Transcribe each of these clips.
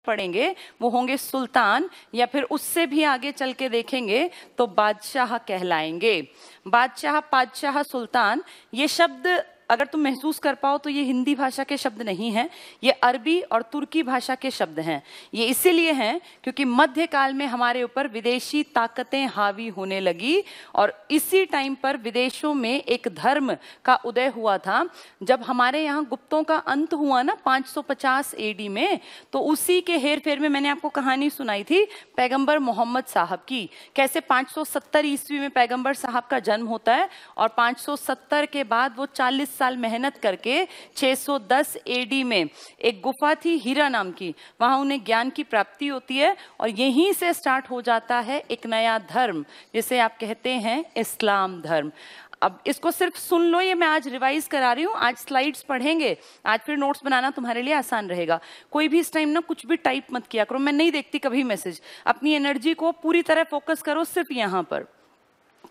पढ़ेंगे वो होंगे सुल्तान, या फिर उससे भी आगे चल के देखेंगे तो बादशाह कहलाएंगे। बादशाह, पादशाह, सुल्तान, ये शब्द अगर तुम महसूस कर पाओ तो ये हिंदी भाषा के शब्द नहीं हैं, ये अरबी और तुर्की भाषा के शब्द हैं। ये इसीलिए हैं क्योंकि मध्यकाल में हमारे ऊपर विदेशी ताकतें हावी होने लगी और इसी टाइम पर विदेशों में एक धर्म का उदय हुआ था। जब हमारे यहाँ गुप्तों का अंत हुआ ना 550 AD में, तो उसी के हेर फेर में मैंने आपको कहानी सुनाई थी पैगंबर मोहम्मद साहब की, कैसे 570 ईस्वी में पैगंबर साहब का जन्म होता है और 570 के बाद वो 40 साल मेहनत करके 610 AD में एक गुफा थी हीरा नाम की, वहां उन्हें ज्ञान की प्राप्ति होती है और यहीं से स्टार्ट हो जाता है एक नया धर्म जिसे आप कहते हैं इस्लाम धर्म। अब इसको सिर्फ सुन लो, ये मैं आज रिवाइज करा रही हूँ, आज स्लाइड्स पढ़ेंगे, आज फिर नोट्स बनाना तुम्हारे लिए आसान रहेगा। कोई भी इस टाइम ना कुछ भी टाइप मत किया करो, मैं नहीं देखती कभी मैसेज। अपनी एनर्जी को पूरी तरह फोकस करो सिर्फ यहाँ पर,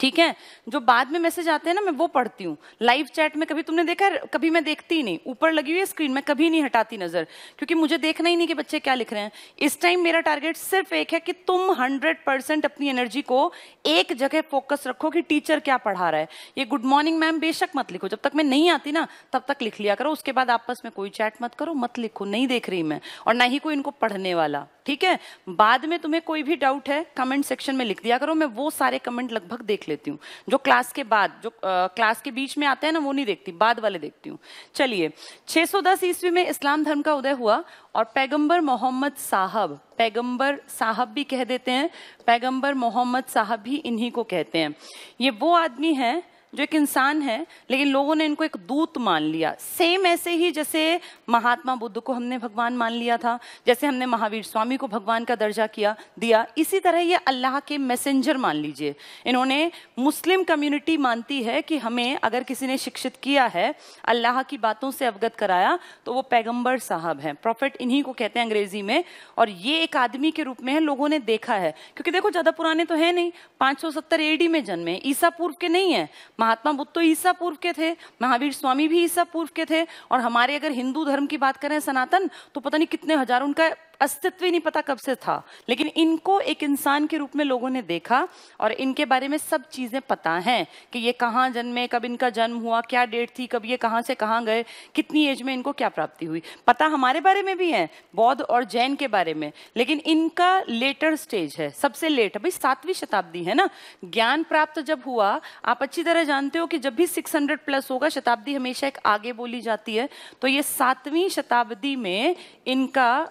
ठीक है। जो बाद में मैसेज आते हैं ना मैं वो पढ़ती हूँ। लाइव चैट में कभी तुमने देखा है? कभी मैं देखती ही नहीं, ऊपर लगी हुई है स्क्रीन, मैं कभी नहीं हटाती नजर, क्योंकि मुझे देखना ही नहीं कि बच्चे क्या लिख रहे हैं। इस टाइम मेरा टारगेट सिर्फ एक है कि तुम 100% अपनी एनर्जी को एक जगह फोकस रखो कि टीचर क्या पढ़ा रहा है। ये गुड मॉर्निंग मैम बेशक मत लिखो, जब तक मैं नहीं आती ना तब तक लिख लिया करो, उसके बाद आपस में कोई चैट मत करो, मत लिखो, नहीं देख रही मैं और ना ही कोई इनको पढ़ने वाला, ठीक है। बाद में तुम्हें कोई भी डाउट है कमेंट सेक्शन में लिख दिया करो, मैं वो सारे कमेंट लगभग देख लेती हूँ। जो क्लास के बाद, जो क्लास के बीच में आते हैं ना वो नहीं देखती, बाद वाले देखती हूँ। चलिए, 610 ईस्वी में इस्लाम धर्म का उदय हुआ और पैगंबर मोहम्मद साहब, पैगंबर साहब भी कह देते हैं, पैगंबर मोहम्मद साहब भी इन्हीं को कहते हैं। ये वो आदमी है जो एक इंसान है लेकिन लोगों ने इनको एक दूत मान लिया। सेम ऐसे ही जैसे महात्मा बुद्ध को हमने भगवान मान लिया था, जैसे हमने महावीर स्वामी को भगवान का दर्जा दिया, इसी तरह ये अल्लाह के मैसेंजर मान लीजिए। इन्होंने, मुस्लिम कम्युनिटी मानती है कि हमें अगर किसी ने शिक्षित किया है, अल्लाह की बातों से अवगत कराया, तो वो पैगंबर साहब हैं, प्रॉफिट इन्हीं को कहते हैं अंग्रेजी में। और ये एक आदमी के रूप में है, लोगों ने देखा है, क्योंकि देखो ज्यादा पुराने तो है नहीं, 570 AD में जन्मे, ईसा पूर्व के नहीं है। महात्मा बुद्ध तो ईसा पूर्व के थे, महावीर स्वामी भी ईसा पूर्व के थे, और हमारे अगर हिंदू धर्म की बात करें सनातन, तो पता नहीं कितने हजार, उनका अस्तित्व ही नहीं पता कब से था, लेकिन इनको एक इंसान के रूप में लोगों ने देखा और इनके बारे में सब चीजें पता हैं कि ये कहाँ जन्मे, कब इनका जन्म हुआ, क्या डेट थी, कब ये कहाँ से कहाँ गए, कितनी एज में इनको क्या प्राप्ति हुई, पता हमारे बारे में भी है, बौद्ध और जैन के बारे में। लेकिन इनका लेटर स्टेज है, सबसे लेट है भाई, 7वीं शताब्दी है ना। ज्ञान प्राप्त जब हुआ, आप अच्छी तरह जानते हो कि जब भी 600+ होगा, शताब्दी हमेशा एक आगे बोली जाती है, तो ये 7वीं शताब्दी में इनका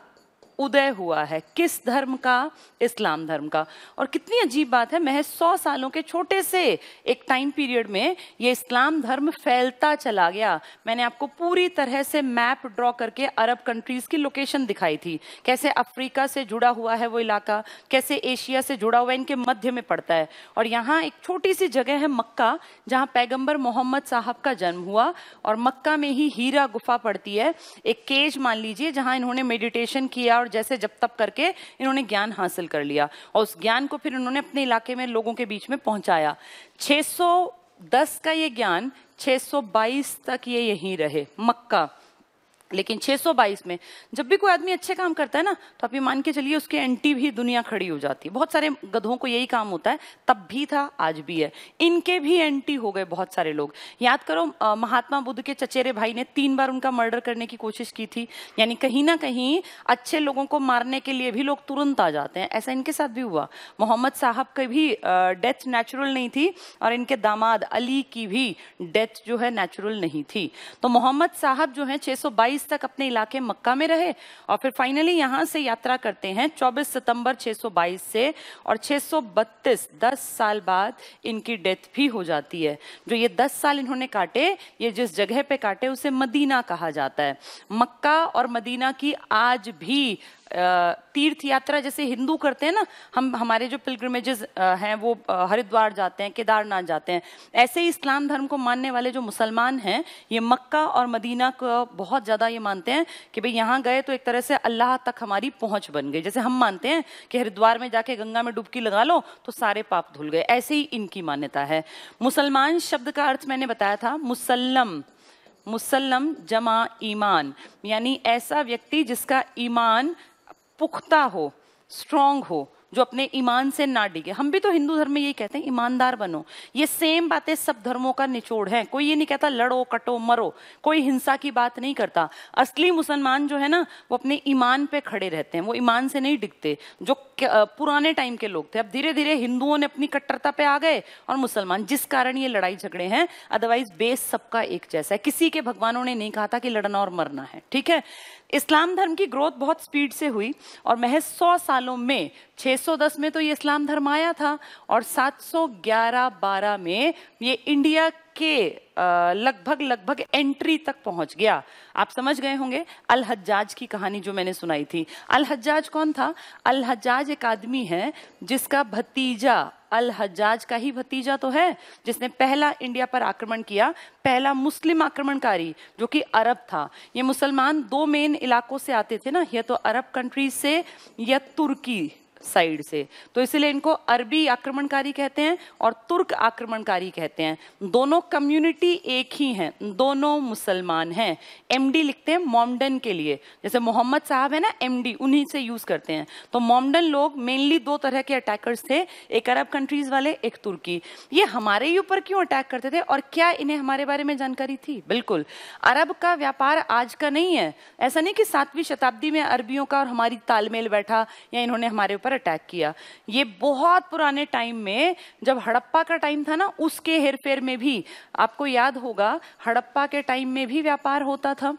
उदय हुआ है। किस धर्म का? इस्लाम धर्म का। और कितनी अजीब बात है, महज 100 सालों के छोटे से एक टाइम पीरियड में ये इस्लाम धर्म फैलता चला गया। मैंने आपको पूरी तरह से मैप ड्रॉ करके अरब कंट्रीज की लोकेशन दिखाई थी, कैसे अफ्रीका से जुड़ा हुआ है वो इलाका, कैसे एशिया से जुड़ा हुआ है, इनके मध्य में पड़ता है। और यहाँ एक छोटी सी जगह है मक्का, जहाँ पैगंबर मोहम्मद साहब का जन्म हुआ, और मक्का में ही हीरा गुफा पड़ती है, एक केज मान लीजिए, जहाँ इन्होंने मेडिटेशन किया और जैसे जब तक करके इन्होंने ज्ञान हासिल कर लिया, और उस ज्ञान को फिर इन्होंने अपने इलाके में लोगों के बीच में पहुंचाया। 610 का ये ज्ञान 622 तक ये यहीं रहे मक्का। लेकिन 622 में जब भी कोई आदमी अच्छे काम करता है ना, तो आप ये मान के चलिए उसके एंटी भी दुनिया खड़ी हो जाती है। बहुत सारे गधों को यही काम होता है, तब भी था, आज भी है, इनके भी एंटी हो गए बहुत सारे लोग। याद करो, महात्मा बुद्ध के चचेरे भाई ने 3 बार उनका मर्डर करने की कोशिश की थी। यानी कहीं ना कहीं अच्छे लोगों को मारने के लिए भी लोग तुरंत आ जाते हैं, ऐसा इनके साथ भी हुआ। मोहम्मद साहब की भी डेथ नेचुरल नहीं थी, और इनके दामाद अली की भी डेथ जो है नेचुरल नहीं थी। तो मोहम्मद साहब जो है 622 तक अपने इलाके मक्का में रहे, और फिर फाइनली यहां से यात्रा करते हैं 24 सितंबर 622 से, और 632 10 साल बाद इनकी डेथ भी हो जाती है। जो ये 10 साल इन्होंने काटे, ये जिस जगह पे काटे उसे मदीना कहा जाता है। मक्का और मदीना की आज भी तीर्थ यात्रा जैसे हिंदू करते हैं ना, हमारे जो पिलग्रिमेजेस हैं वो हरिद्वार जाते हैं, केदारनाथ जाते हैं, ऐसे ही इस्लाम धर्म को मानने वाले जो मुसलमान हैं, ये मक्का और मदीना को बहुत ज़्यादा ये मानते हैं कि भाई यहाँ गए तो एक तरह से अल्लाह तक हमारी पहुँच बन गई। जैसे हम मानते हैं कि हरिद्वार में जाके गंगा में डुबकी लगा लो तो सारे पाप धुल गए, ऐसे ही इनकी मान्यता है। मुसलमान शब्द का अर्थ मैंने बताया था, मुसल्लम, मुसल्लम जमा ईमान, यानी ऐसा व्यक्ति जिसका ईमान पुख्ता हो, स्ट्रांग हो, जो अपने ईमान से ना डिगे। हम भी तो हिंदू धर्म में यही कहते हैं, ईमानदार बनो। ये सेम बातें सब धर्मों का निचोड़ है। कोई ये नहीं कहता लड़ो कटो मरो, कोई हिंसा की बात नहीं करता। असली मुसलमान जो है ना, वो अपने ईमान पे खड़े रहते हैं, वो ईमान से नहीं डिगते, जो पुराने टाइम के लोग थे। अब धीरे धीरे हिंदुओं ने अपनी कट्टरता पे आ गए और मुसलमान, जिस कारण ये लड़ाई झगड़े हैं। अदरवाइज बेस सबका एक जैसा है। किसी के भगवानों ने नहीं कहा था कि लड़ना और मरना है, ठीक है। इस्लाम धर्म की ग्रोथ बहुत स्पीड से हुई और महज 100 सालों में 610 में तो ये इस्लाम धर्म आया था और 711-12 में ये इंडिया के लगभग एंट्री तक पहुंच गया। आप समझ गए होंगे अल हज्जाज की कहानी जो मैंने सुनाई थी। अल हज्जाज कौन था? अल हज्जाज एक आदमी है जिसका भतीजा, अल हज्जाज का ही भतीजा तो है, जिसने पहला इंडिया पर आक्रमण किया, पहला मुस्लिम आक्रमणकारी जो कि अरब था। ये मुसलमान दो मेन इलाकों से आते थे ना, या तो अरब कंट्रीज से या तुर्की साइड से, तो इसलिए इनको अरबी आक्रमणकारी कहते हैं और तुर्क आक्रमणकारी कहते हैं। दोनों कम्युनिटी एक ही हैं, दोनों मुसलमान हैं। एमडी लिखते हैं मोमडन के लिए, जैसे मोहम्मद साहब है ना एमडी, उन्हीं से यूज करते हैं। तो मोमडन लोग मेनली दो तरह के अटैकर्स थे, एक अरब कंट्रीज वाले, एक तुर्की। ये हमारे ही ऊपर क्यों अटैक करते थे और क्या इन्हें हमारे बारे में जानकारी थी? बिल्कुल। अरब का व्यापार आज का नहीं है। ऐसा नहीं कि 7वीं शताब्दी में अरबियों का और हमारी तालमेल बैठा या इन्होंने हमारे ऊपर अटैक किया। ये बहुत पुराने टाइम में, जब हड़प्पा का टाइम था ना, उसके हेरफेर में भी, आपको याद होगा हड़प्पा के टाइम में भी व्यापार होता था,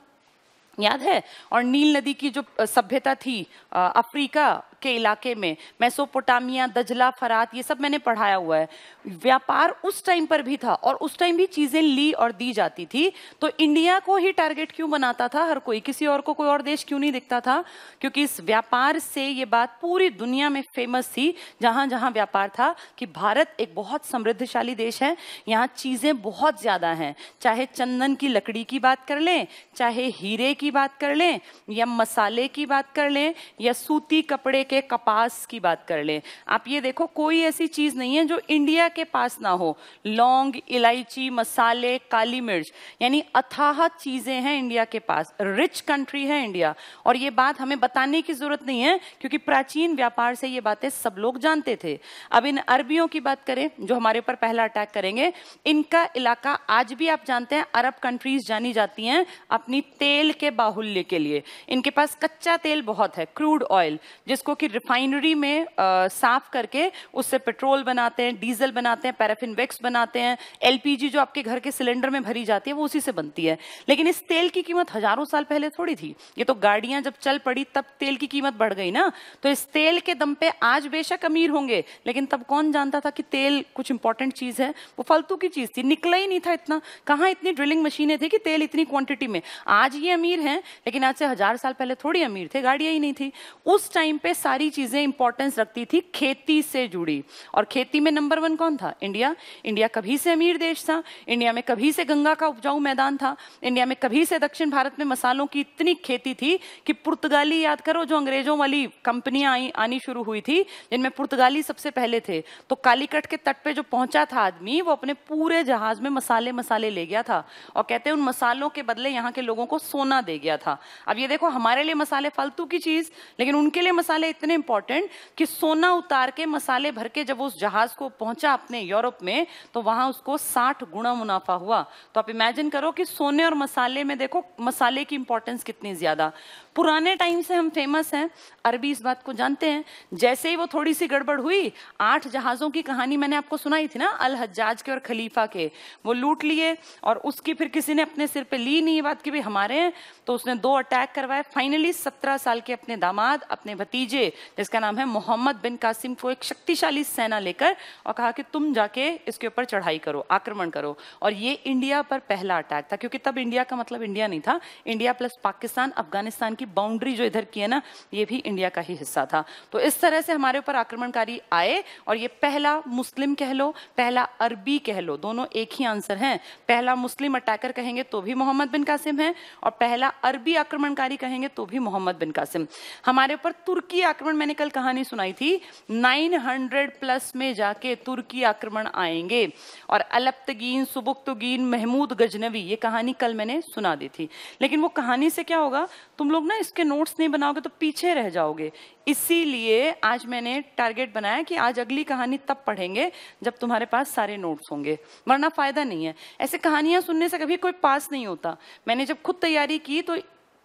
याद है। और नील नदी की जो सभ्यता थी अफ्रीका के इलाके में, मेसोपोटामिया, दजला, फरात, ये सब मैंने पढ़ाया हुआ है। व्यापार उस टाइम पर भी था और उस टाइम भी चीजें ली और दी जाती थी। तो इंडिया को ही टारगेट क्यों बनाता था हर कोई? किसी और को कोई और देश क्यों नहीं दिखता था? क्योंकि इस व्यापार से ये बात पूरी दुनिया में फेमस थी, जहां जहां व्यापार था, कि भारत एक बहुत समृद्धशाली देश है, यहाँ चीजें बहुत ज्यादा हैं। चाहे चंदन की लकड़ी की बात कर लें, चाहे हीरे की बात कर लें, या मसाले की बात कर लें, या सूती कपड़े के कपास की बात कर लें। आप ये देखो, कोई ऐसी चीज नहीं है जो इंडिया के पास ना हो। लौंग, इलायची, मसाले, काली मिर्च, यानी अथाह चीजें हैं इंडिया के पास। रिच कंट्री है इंडिया, और ये बात हमें बताने की जरूरत नहीं है, क्योंकि प्राचीन व्यापार से ये बातें सब लोग जानते थे। अब इन अरबियों की बात करें जो हमारे ऊपर पहला अटैक करेंगे, इनका इलाका आज भी आप जानते हैं, अरब कंट्रीज जानी जाती हैं अपनी तेल के बाहुल्य के लिए। इनके पास कच्चा तेल बहुत है, क्रूड ऑयल, जिसको कि रिफाइनरी में साफ करके उससे पेट्रोल बनाते हैं, डीजल बनाते हैं, पैराफिन वैक्स बनाते हैं। एलपीजी जो आपके घर के सिलेंडर में भरी जाती है वो उसी से बनती है। लेकिन इस तेल की कीमत हजारों साल पहले थोड़ी थी, ये तो गाड़ियां जब चल पड़ी तब तेल की कीमत बढ़ गई ना। तो इस तेल के दम पे आज बेशक अमीर होंगे, लेकिन तब कौन जानता था कि तेल कुछ इंपॉर्टेंट चीज है? वो फालतू की चीज थी, निकला ही नहीं था इतना। कहाँ इतनी ड्रिलिंग मशीनें थी कि तेल इतनी क्वांटिटी में? आज ये अमीर हैं, लेकिन आज से 1000 साल पहले थोड़ी अमीर थे, गाड़ियां ही नहीं थी। उस टाइम पे सारी चीजें इंपॉर्टेंस रखती थी खेती से जुड़ी, और खेती में नंबर 1 कौन था? इंडिया। इंडिया कभी से अमीर देश था, इंडिया में कभी से गंगा का उपजाऊ मैदान था, इंडिया में कभी से दक्षिण भारत में मसालों की इतनी खेती थी कि पुर्तगाली, याद करो, जो अंग्रेजों वाली कंपनियां आनी शुरू हुई थी, जिनमें पुर्तगाली सबसे पहले थे, तो कालीकट के तट पे जो पहुंचा था आदमी, वो अपने पूरे जहाज में मसाले ले गया था, और कहते हैं उन मसालों के बदले यहाँ के लोगों को सोना दे गया था। अब ये देखो, हमारे लिए मसाले फालतू की चीज, लेकिन उनके लिए मसाले इतने इंपॉर्टेंट कि सोना उतार के मसाले भर के जब उस जहाज को पहुंचा अपने यूरोप में, तो वहां उसको 60 गुना मुनाफा हुआ। तो आप इमेजिन करो कि सोने और मसाले में देखो मसाले की इंपॉर्टेंस कितनी ज्यादा। पुराने टाइम से हम फेमस हैं, अरबी इस बात को जानते हैं। जैसे ही वो थोड़ी सी गड़बड़ हुई, 8 जहाजों की कहानी मैंने आपको सुनाई थी ना, अल हज्जाज के और खलीफा के, वो लूट लिए और उसकी फिर किसी ने अपने सिर पे ली नहीं ये बात कि भाई हमारे हैं, तो उसने 2 अटैक करवाए। फाइनली 17 साल के अपने दामाद, अपने भतीजे, जिसका नाम है मोहम्मद बिन कासिम, को एक शक्तिशाली सेना लेकर और कहा कि तुम जाके इसके ऊपर चढ़ाई करो, आक्रमण करो। और ये इंडिया पर पहला अटैक था, क्योंकि तब इंडिया का मतलब इंडिया नहीं था, इंडिया प्लस पाकिस्तान, अफगानिस्तान की बाउंड्री जो इधर की है ना, ये भी इंडिया का ही हिस्सा था। तो इस तरह से हमारे ऊपर आक्रमणकारी आए, और ये पहला मुस्लिम कह लो, पहला अरबी कह लो, दोनों एक ही आंसर हैं। पहला मुस्लिम अटैकर कहेंगे तो भी मोहम्मद बिन कासिम है, और पहला अरबी आक्रमणकारी कहेंगे तो भी मोहम्मद बिन कासिम। हमारे ऊपर तुर्की आक्रमण, मैंने कल कहानी सुनाई थी, 900 प्लस में जाके तुर्की आक्रमण आएंगे, और अलप्तगीन, सुबुक्तगीन, महमूद गजनवी, ये कहानी कल मैंने सुना दी थी। लेकिन वो कहानी से क्या होगा, तुम लोग ना इसके नोट्स नहीं बनाओगे तो पीछे रह जाओगे। इसीलिए आज मैंने टारगेट बनाया कि आज अगली कहानी तब पढ़ेंगे जब तुम्हारे पास सारे नोट्स होंगे, वरना फायदा नहीं है। ऐसे कहानियां सुनने से कभी कोई पास नहीं होता। मैंने जब खुद तैयारी की तो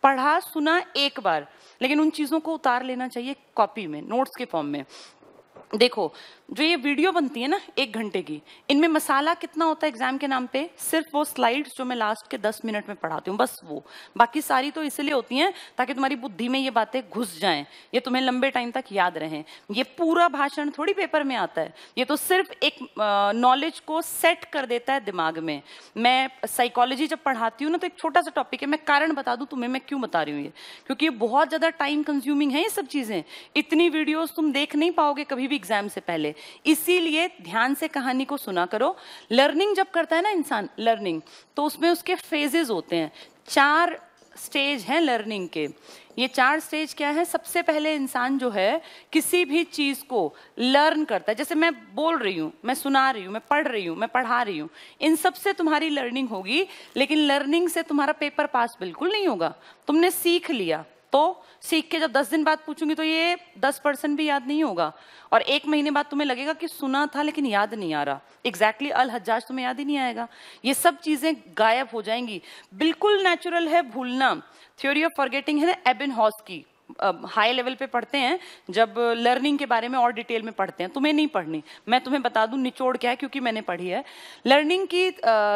पढ़ा सुना एक बार, लेकिन उन चीजों को उतार लेना चाहिए कॉपी में, नोट्स के फॉर्म में। देखो जो ये वीडियो बनती है ना 1 घंटे की, इनमें मसाला कितना होता है एग्जाम के नाम पे? सिर्फ वो स्लाइड्स जो मैं लास्ट के 10 मिनट में पढ़ाती हूँ, बस वो। बाकी सारी तो इसलिए होती हैं ताकि तुम्हारी बुद्धि में ये बातें घुस जाएं, ये तुम्हें लंबे टाइम तक याद रहें। ये पूरा भाषण थोड़ी पेपर में आता है, ये तो सिर्फ एक नॉलेज को सेट कर देता है दिमाग में। मैं साइकोलॉजी जब पढ़ाती हूँ ना तो एक छोटा सा टॉपिक है, मैं कारण बता दूं तुम्हें मैं क्यों बता रही हूँ ये, क्योंकि ये बहुत ज्यादा टाइम कंज्यूमिंग है ये सब चीजें। इतनी वीडियोस तुम देख नहीं पाओगे कभी भी एग्जाम से पहले, इसीलिए ध्यान से कहानी को सुना करो। लर्निंग जब करता है ना इंसान, लर्निंग, तो उसमें उसके फेजेस होते हैं, 4 स्टेज हैं लर्निंग के। ये 4 स्टेज क्या है? सबसे पहले इंसान जो है किसी भी चीज को लर्न करता है, जैसे मैं बोल रही हूँ, मैं सुना रही हूँ, मैं पढ़ रही हूँ, मैं पढ़ा रही हूँ, इन सब से तुम्हारी लर्निंग होगी। लेकिन लर्निंग से तुम्हारा पेपर पास बिल्कुल नहीं होगा। तुमने सीख लिया तो सीख के जब 10 दिन बाद पूछूंगी तो ये 10% भी याद नहीं होगा, और 1 महीने बाद तुम्हें लगेगा कि सुना था लेकिन याद नहीं आ रहा। एग्जैक्टली अल हज्जाज तुम्हें याद ही नहीं आएगा, ये सब चीजें गायब हो जाएंगी। बिल्कुल नेचुरल है भूलना। थ्योरी ऑफ फॉरगेटिंग है ना एबिनहॉस की, हाई लेवल पे पढ़ते हैं जब लर्निंग के बारे में और डिटेल में पढ़ते हैं। तुम्हें नहीं पढ़नी, मैं तुम्हें बता दूं निचोड़ क्या है, क्योंकि मैंने पढ़ी है। लर्निंग की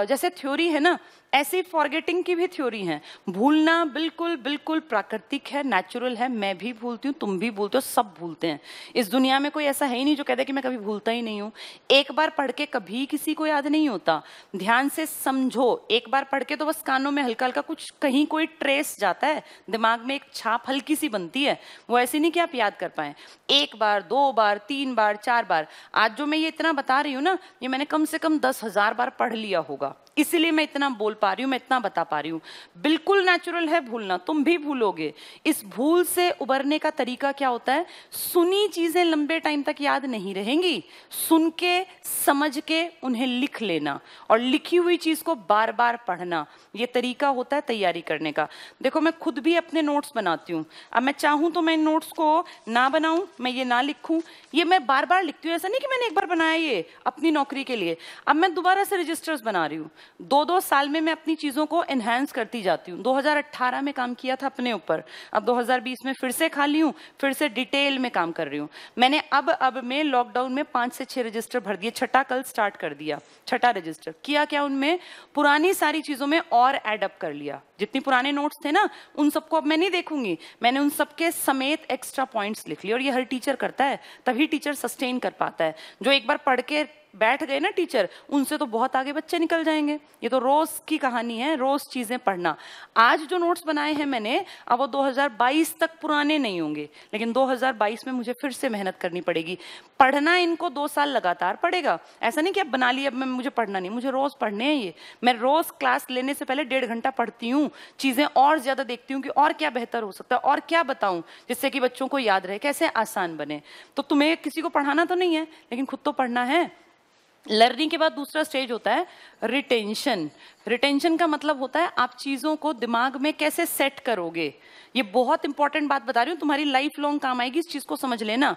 जैसे थ्योरी है ना, ऐसी फॉरगेटिंग की भी थ्योरी है। भूलना बिल्कुल बिल्कुल प्राकृतिक है, नेचुरल है। मैं भी भूलती हूँ, तुम भी भूलते हो, सब भूलते हैं। इस दुनिया में कोई ऐसा है ही नहीं जो कहता है कि मैं कभी भूलता ही नहीं हूँ। एक बार पढ़ के कभी किसी को याद नहीं होता। ध्यान से समझो, एक बार पढ़ के तो बस कानों में हल्का हल्का कुछ कहीं कोई ट्रेस जाता है, दिमाग में एक छाप हल्की सी बनती है, वो ऐसी नहीं कि आप याद कर पाए। 1 बार 2 बार 3 बार 4 बार, आज जो मैं ये इतना बता रही हूँ ना, ये मैंने कम से कम 10,000 बार पढ़ लिया होगा, इसीलिए मैं इतना बोल पा रही हूँ, मैं इतना बता पा रही हूँ। बिल्कुल नेचुरल है भूलना, तुम भी भूलोगे। इस भूल से उबरने का तरीका क्या होता है? सुनी चीजें लंबे टाइम तक याद नहीं रहेंगी, सुन के समझ के उन्हें लिख लेना, और लिखी हुई चीज को बार बार पढ़ना, ये तरीका होता है तैयारी करने का। देखो मैं खुद भी अपने नोट्स बनाती हूँ। अब मैं चाहूँ तो मैं इन नोट्स को ना बनाऊं, मैं ये ना लिखूं, ये मैं बार बार लिखती हूँ। ऐसा नहीं कि मैंने एक बार बनाया ये अपनी नौकरी के लिए, अब मैं दोबारा से रजिस्टर्स बना रही हूँ। 2-2 साल में मैं अपनी चीजों को एनहांस करती जाती हूँ। 2018 में काम किया था अपने ऊपर, अब 2020 में फिर से खाली हूँ, फिर से डिटेल में काम कर रही हूँ। मैंने अब में लॉकडाउन में 5 से 6 रजिस्टर भर दिए, 6ठा कल स्टार्ट कर दिया, 6ठा रजिस्टर किया। क्या उनमें पुरानी सारी चीजों में और एडअप कर लिया। जितनी पुराने नोट्स थे ना उन सबको अब मैं नहीं देखूंगी, मैंने उन सबके समेत एक्स्ट्रा पॉइंट्स लिख लिए। और ये हर टीचर करता है, तभी टीचर सस्टेन कर पाता है। जो एक बार पढ़ के बैठ गए ना टीचर, उनसे तो बहुत आगे बच्चे निकल जाएंगे। ये तो रोज की कहानी है, रोज चीजें पढ़ना। आज जो नोट्स बनाए हैं मैंने, अब वो 2022 तक पुराने नहीं होंगे, लेकिन 2022 में मुझे फिर से मेहनत करनी पड़ेगी। पढ़ना इनको 2 साल लगातार पड़ेगा। ऐसा नहीं कि अब बना लिया, अब मैं मुझे पढ़ना नहीं, मुझे रोज पढ़ने हैं ये। मैं रोज क्लास लेने से पहले 1.5 घंटा पढ़ती हूँ, चीजें और ज्यादा देखती हूँ कि और क्या बेहतर हो सकता है, और क्या बताऊं जिससे कि बच्चों को याद रहे, कैसे आसान बने। तो तुम्हें किसी को पढ़ाना तो नहीं है, लेकिन खुद तो पढ़ना है। लर्निंग के बाद दूसरा स्टेज होता है रिटेंशन। रिटेंशन का मतलब होता है आप चीजों को दिमाग में कैसे सेट करोगे। ये बहुत इंपॉर्टेंट बात बता रही हूँ, तुम्हारी लाइफ लॉन्ग काम आएगी, इस चीज को समझ लेना।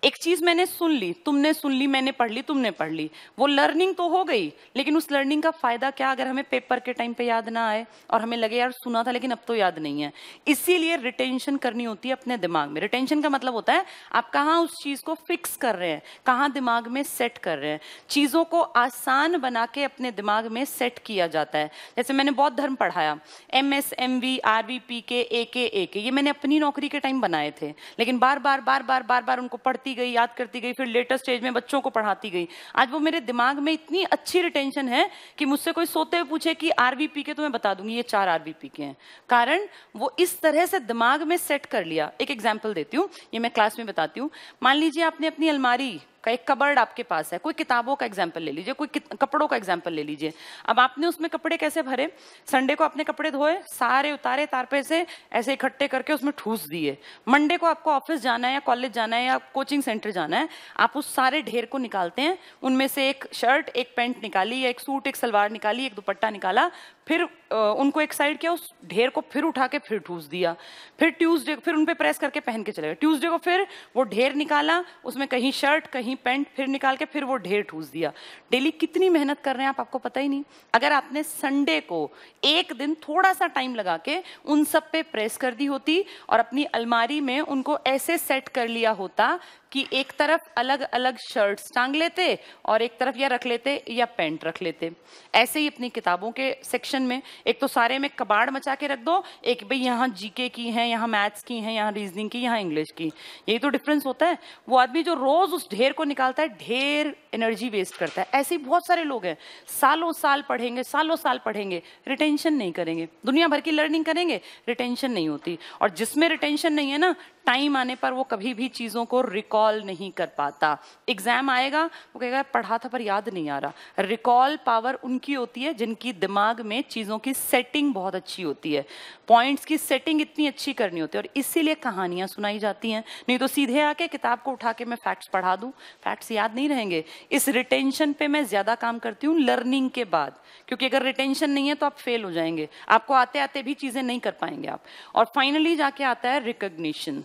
एक चीज मैंने सुन ली, तुमने सुन ली, मैंने पढ़ ली, तुमने पढ़ ली, वो लर्निंग तो हो गई, लेकिन उस लर्निंग का फायदा क्या अगर हमें पेपर के टाइम पे याद ना आए और हमें लगे यार सुना था लेकिन अब तो याद नहीं है। इसीलिए रिटेंशन करनी होती है अपने दिमाग में। रिटेंशन का मतलब होता है आप कहाँ उस चीज को फिक्स कर रहे हैं, कहाँ दिमाग में सेट कर रहे हैं। चीजों को आसान बना के अपने दिमाग में सेट किया जाता है। जैसे मैंने बौद्ध धर्म पढ़ाया, MSMV RVPK AK ये मैंने अपनी नौकरी के टाइम बनाए थे, लेकिन बार बार उनको पढ़ती गई, याद करती गई, फिर लेटेस्ट स्टेज में बच्चों को पढ़ाती गई। आज वो मेरे दिमाग में इतनी अच्छी रिटेंशन है कि मुझसे कोई सोते हुए पूछे कि RVPK, तो मैं बता दूंगी ये 4 RVPK हैं। कारण वो इस तरह से दिमाग में सेट कर लिया। एक एग्जांपल देती हूँ, ये मैं क्लास में बताती हूँ। मान लीजिए आपने अपनी अलमारी का एक कबर्ड आपके पास है, कोई किताबों का एग्जाम्पल ले लीजिए, कोई कपड़ों का एग्जाम्पल ले लीजिए। अब आपने उसमें कपड़े कैसे भरे? संडे को आपने कपड़े धोए, सारे उतारे तारपे से, ऐसे इकट्ठे करके उसमें ठूस दिए। मंडे को आपको ऑफिस जाना है या कॉलेज जाना है या कोचिंग सेंटर जाना है, आप उस सारे ढेर को निकालते हैं, उनमें से एक शर्ट एक पैंट निकाली, या एक सूट एक सलवार निकाली, एक दुपट्टा निकाला, फिर उनको एक साइड किया, उस ढेर को फिर उठा के फिर ठूस दिया, फिर ट्यूसडे फिर उन पे प्रेस करके पहन के चले गए, ट्यूसडे को फिर वो ढेर निकाला, उसमें कहीं शर्ट कहीं पैंट, फिर निकाल के फिर वो ढेर ठूस दिया। डेली कितनी मेहनत कर रहे हैं आप, आपको पता ही नहीं। अगर आपने संडे को एक दिन थोड़ा सा टाइम लगा के उन सब पे प्रेस कर दी होती और अपनी अलमारी में उनको ऐसे सेट कर लिया होता कि एक तरफ अलग अलग शर्ट्स टांग लेते और एक तरफ या रख लेते या पैंट रख लेते। ऐसे ही अपनी किताबों के सेक्शन में एक तो सारे में कबाड़ मचा के रख दो, एक भाई यहाँ जीके की हैं, यहाँ मैथ्स की हैं, यहाँ रीजनिंग की, यहाँ इंग्लिश की। यही तो डिफरेंस होता है। वो आदमी जो रोज उस ढेर को निकालता है, ढेर एनर्जी वेस्ट करता है। ऐसे ही बहुत सारे लोग हैं, सालों साल पढ़ेंगे, सालों साल पढ़ेंगे, रिटेंशन नहीं करेंगे, दुनिया भर की लर्निंग करेंगे, रिटेंशन नहीं होती। और जिसमें रिटेंशन नहीं है ना, टाइम आने पर वो कभी भी चीजों को रिकॉल नहीं कर पाता। एग्जाम आएगा, वो कहेगा पढ़ा था पर याद नहीं आ रहा। रिकॉल पावर उनकी होती है जिनकी दिमाग में चीजों की सेटिंग बहुत अच्छी होती है, पॉइंट्स की सेटिंग इतनी अच्छी करनी होती है, और इसीलिए कहानियां सुनाई जाती हैं। नहीं तो सीधे आके किताब को उठा के मैं फैक्ट्स पढ़ा दूं, फैक्ट्स याद नहीं रहेंगे। इस रिटेंशन पे मैं ज्यादा काम करती हूँ लर्निंग के बाद, क्योंकि अगर रिटेंशन नहीं है तो आप फेल हो जाएंगे, आपको आते आते भी चीजें नहीं कर पाएंगे आप। और फाइनली जाके आता है रिकॉग्निशन।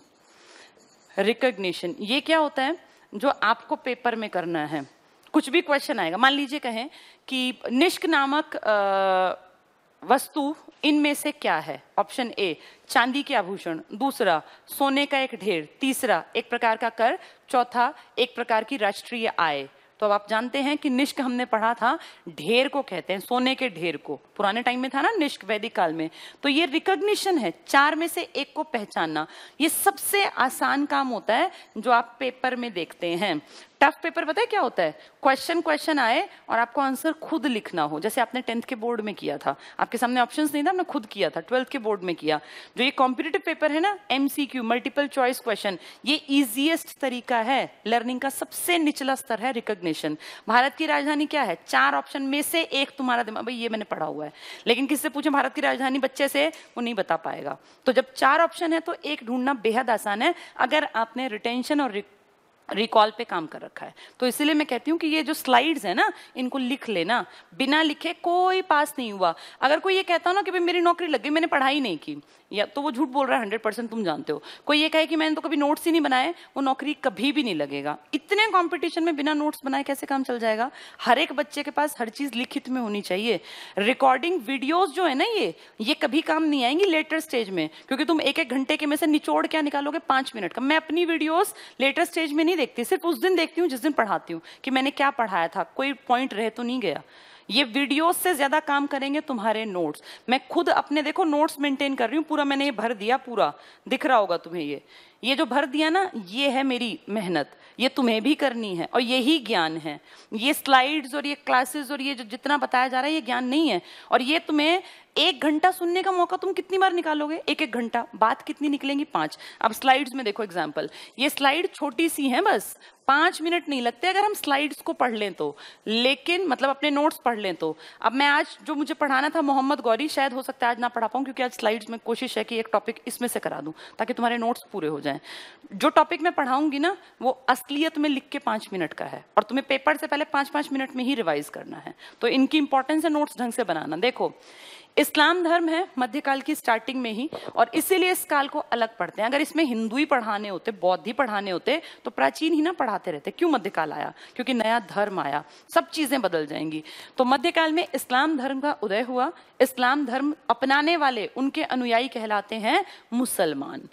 रिकॉग्निशन ये क्या होता है, जो आपको पेपर में करना है। कुछ भी क्वेश्चन आएगा, मान लीजिए कहें कि निष्क नामक वस्तु इनमें से क्या है। ऑप्शन ए चांदी के आभूषण, दूसरा सोने का एक ढेर, तीसरा एक प्रकार का कर, चौथा एक प्रकार की राष्ट्रीय आय। तो अब आप जानते हैं कि निष्क हमने पढ़ा था, ढेर को कहते हैं, सोने के ढेर को। पुराने टाइम में था ना निष्क, वैदिक काल में। तो ये रिकॉग्निशन है, चार में से एक को पहचानना। ये सबसे आसान काम होता है जो आप पेपर में देखते हैं। टफ पेपर पता है क्या होता है, क्वेश्चन आए और आपको आंसर खुद लिखना हो, जैसे आपने 10th के बोर्ड में किया था, आपके सामने ऑप्शंस नहीं था, आपने खुद किया था। 12th के बोर्ड में किया। जो ये कॉम्पिटिटिव पेपर है ना, MCQ मल्टीपल चॉइस क्वेश्चन, ये इजीएस्ट तरीका है, लर्निंग का सबसे निचला स्तर है रिकॉग्निशन। भारत की राजधानी क्या है, 4 ऑप्शन में से एक तुम्हारा दिमाग, भाई ये मैंने पढ़ा हुआ है, लेकिन किससे पूछे भारत की राजधानी बच्चे से, वो नहीं बता पाएगा। तो जब 4 ऑप्शन है तो एक ढूंढना बेहद आसान है, अगर आपने रिटेंशन और रिकॉल पे काम कर रखा है। तो इसीलिए मैं कहती हूँ कि ये जो स्लाइड्स है ना, इनको लिख लेना। बिना लिखे कोई पास नहीं हुआ। अगर कोई ये कहता हो ना कि भाई मेरी नौकरी लग गई, मैंने पढ़ाई नहीं की, या तो वो झूठ बोल रहा है, 100% तुम जानते हो। कोई ये कहे कि मैंने तो कभी नोट्स ही नहीं बनाए, वो नौकरी कभी भी नहीं लगेगा। इतने कंपटीशन में बिना नोट्स बनाए कैसे काम चल जाएगा। हर एक बच्चे के पास हर चीज लिखित में होनी चाहिए। रिकॉर्डिंग वीडियोस जो है ना, ये कभी काम नहीं आएंगी लेटर स्टेज में, क्योंकि तुम एक घंटे के में से निचोड़ क्या निकालोगे 5 मिनट का। मैं अपनी वीडियोस लेटर स्टेज में नहीं देखती, सिर्फ उस दिन देखती हूँ जिस दिन पढ़ाती हूँ कि मैंने क्या पढ़ाया था, कोई पॉइंट रह तो नहीं गया। ये वीडियोस से ज्यादा काम करेंगे तुम्हारे नोट्स। मैं खुद अपने देखो नोट्स मेंटेन कर रही हूँ, पूरा मैंने ये भर दिया, पूरा दिख रहा होगा तुम्हें। ये जो भर दिया ना, ये है मेरी मेहनत, ये तुम्हें भी करनी है, और यही ज्ञान है। ये स्लाइड्स और ये क्लासेस और ये जो जितना बताया जा रहा है, ये ज्ञान नहीं है। और ये तुम्हें 1 घंटा सुनने का मौका तुम कितनी बार निकालोगे, 1 घंटा, बात कितनी निकलेंगी 5। अब स्लाइड्स में देखो एग्जाम्पल, ये स्लाइड छोटी सी है, बस 5 मिनट नहीं लगते अगर हम स्लाइड्स को पढ़ लें तो, लेकिन मतलब अपने नोट्स पढ़ लें तो। अब मैं आज जो मुझे पढ़ाना था मोहम्मद गौरी, शायद हो सकता है आज ना पढ़ा पाऊँ, क्योंकि आज स्लाइड्स में कोशिश है कि एक टॉपिक इसमें से करा दूं ताकि तुम्हारे नोट्स पूरे हो जाएं। जो टॉपिक मैं पढ़ाऊंगी ना, वो असलियत में लिख के 5 मिनट का है, और तुम्हें पेपर से पहले 5-5 मिनट में ही रिवाइज करना है। तो इनकी इंपॉर्टेंस है नोट्स ढंग से बनाना। देखो, इस्लाम धर्म है मध्यकाल की स्टार्टिंग में ही, और इसीलिए इस काल को अलग पढ़ते हैं। अगर इसमें हिंदू ही पढ़ाने होते, बौद्ध ही पढ़ाने होते, तो प्राचीन ही ना पढ़ाते रहते। क्यों मध्यकाल आया, क्योंकि नया धर्म आया, सब चीजें बदल जाएंगी। तो मध्यकाल में इस्लाम धर्म का उदय हुआ। इस्लाम धर्म अपनाने वाले, उनके अनुयायी कहलाते हैं मुसलमान।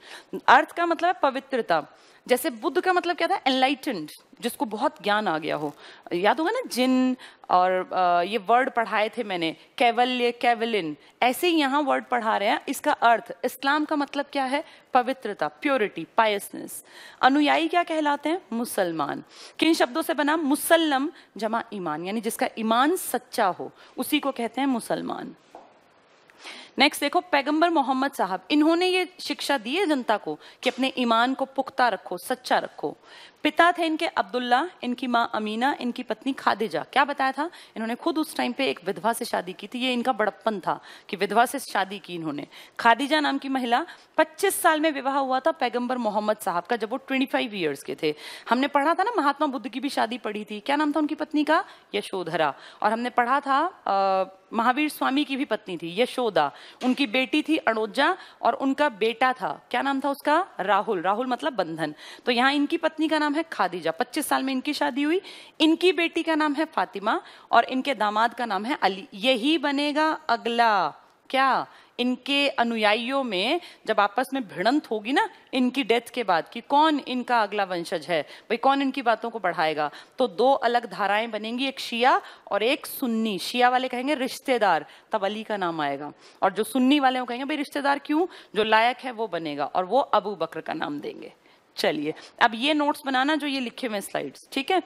अर्थ का मतलब पवित्रता। जैसे बुद्ध का मतलब क्या था, एनलाइटेंड, जिसको बहुत ज्ञान आ गया हो। याद होगा ना जिन, और ये वर्ड पढ़ाए थे मैंने, कैवल्य, कैवलिन, ऐसे ही यहाँ वर्ड पढ़ा रहे हैं। इसका अर्थ, इस्लाम का मतलब क्या है, पवित्रता, प्योरिटी, पायसनेस। अनुयायी क्या कहलाते हैं, मुसलमान। किन शब्दों से बना, मुसल्लम जमा ईमान, यानी जिसका ईमान सच्चा हो, उसी को कहते हैं मुसलमान। नेक्स्ट देखो, पैगंबर मोहम्मद साहब, इन्होंने ये शिक्षा दी है जनता को कि अपने ईमान को पुख्ता रखो, सच्चा रखो। पिता थे इनके अब्दुल्ला, इनकी माँ अमीना, इनकी पत्नी खादिजा। क्या बताया था, इन्होंने खुद उस टाइम पे एक विधवा से शादी की थी। ये इनका बड़प्पन था कि विधवा से शादी की इन्होंने। खादिजा नाम की महिला, 25 साल में विवाह हुआ था पैगंबर मोहम्मद साहब का, जब वो 25 ईयर्स के थे। हमने पढ़ा था ना, महात्मा बुद्ध की भी शादी पढ़ी थी। क्या नाम था उनकी पत्नी का, यशोधरा। और हमने पढ़ा था महावीर स्वामी की भी पत्नी थी यशोदा, उनकी बेटी थी अणोजा, और उनका बेटा था, क्या नाम था उसका, राहुल। राहुल मतलब बंधन। तो यहाँ इनकी पत्नी का नाम है खादिजा, 25 साल में इनकी शादी हुई। इनकी बेटी का नाम है फातिमा और इनके दामाद का नाम है अली। यही बनेगा अगला, क्या, इनके अनुयायियों में जब आपस में भिड़ंत होगी ना इनकी डेथ के बाद कि कौन इनका अगला वंशज है, भाई कौन इनकी बातों को बढ़ाएगा, तो दो अलग धाराएं बनेंगी, एक शिया और एक सुन्नी। शिया वाले कहेंगे रिश्तेदार, तब अली का नाम आएगा, और जो सुन्नी वाले वो कहेंगे भाई रिश्तेदार क्यों, जो लायक है वो बनेगा, और वो अबू बकर का नाम देंगे। चलिए अब ये नोट्स बनाना जो ये लिखे हुए स्लाइड्स, ठीक है।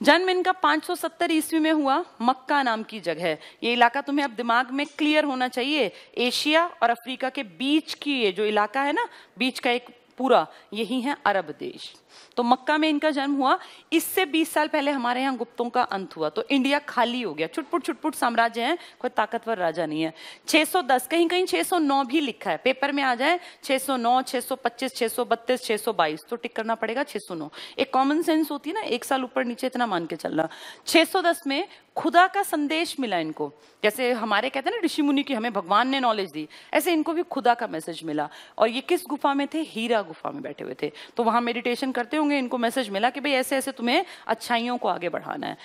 जन्म इनका 570 ईस्वी में हुआ, मक्का नाम की जगह। ये इलाका तुम्हें अब दिमाग में क्लियर होना चाहिए, एशिया और अफ्रीका के बीच की ये जो इलाका है ना, बीच का एक पूरा, यही है अरब देश। तो मक्का में इनका जन्म हुआ। इससे 20 साल पहले हमारे यहाँ गुप्तों का अंत हुआ, तो इंडिया खाली हो गया, छुटपुट साम्राज्य हैं, कोई ताकतवर राजा नहीं है। 610, कहीं कहीं 609 भी लिखा है, पेपर में आ जाए 609, 625, 632, 622, तो टिक करना पड़ेगा 609। एक कॉमन सेंस होती है ना, एक साल ऊपर नीचे इतना मान के चलना। 610 में खुदा का संदेश मिला इनको, जैसे हमारे कहते हैं ना ऋषि मुनि की हमें भगवान ने नॉलेज दी, ऐसे इनको भी खुदा का मैसेज मिला। और ये किस गुफा में थे, हीरा गुफा में बैठे हुए थे, तो वहां मेडिटेशन करते होंगे, इनको मैसेज मिला कि भाई ऐसे ऐसे तुम्हें अच्छाइयों को आगे बढ़ाना है।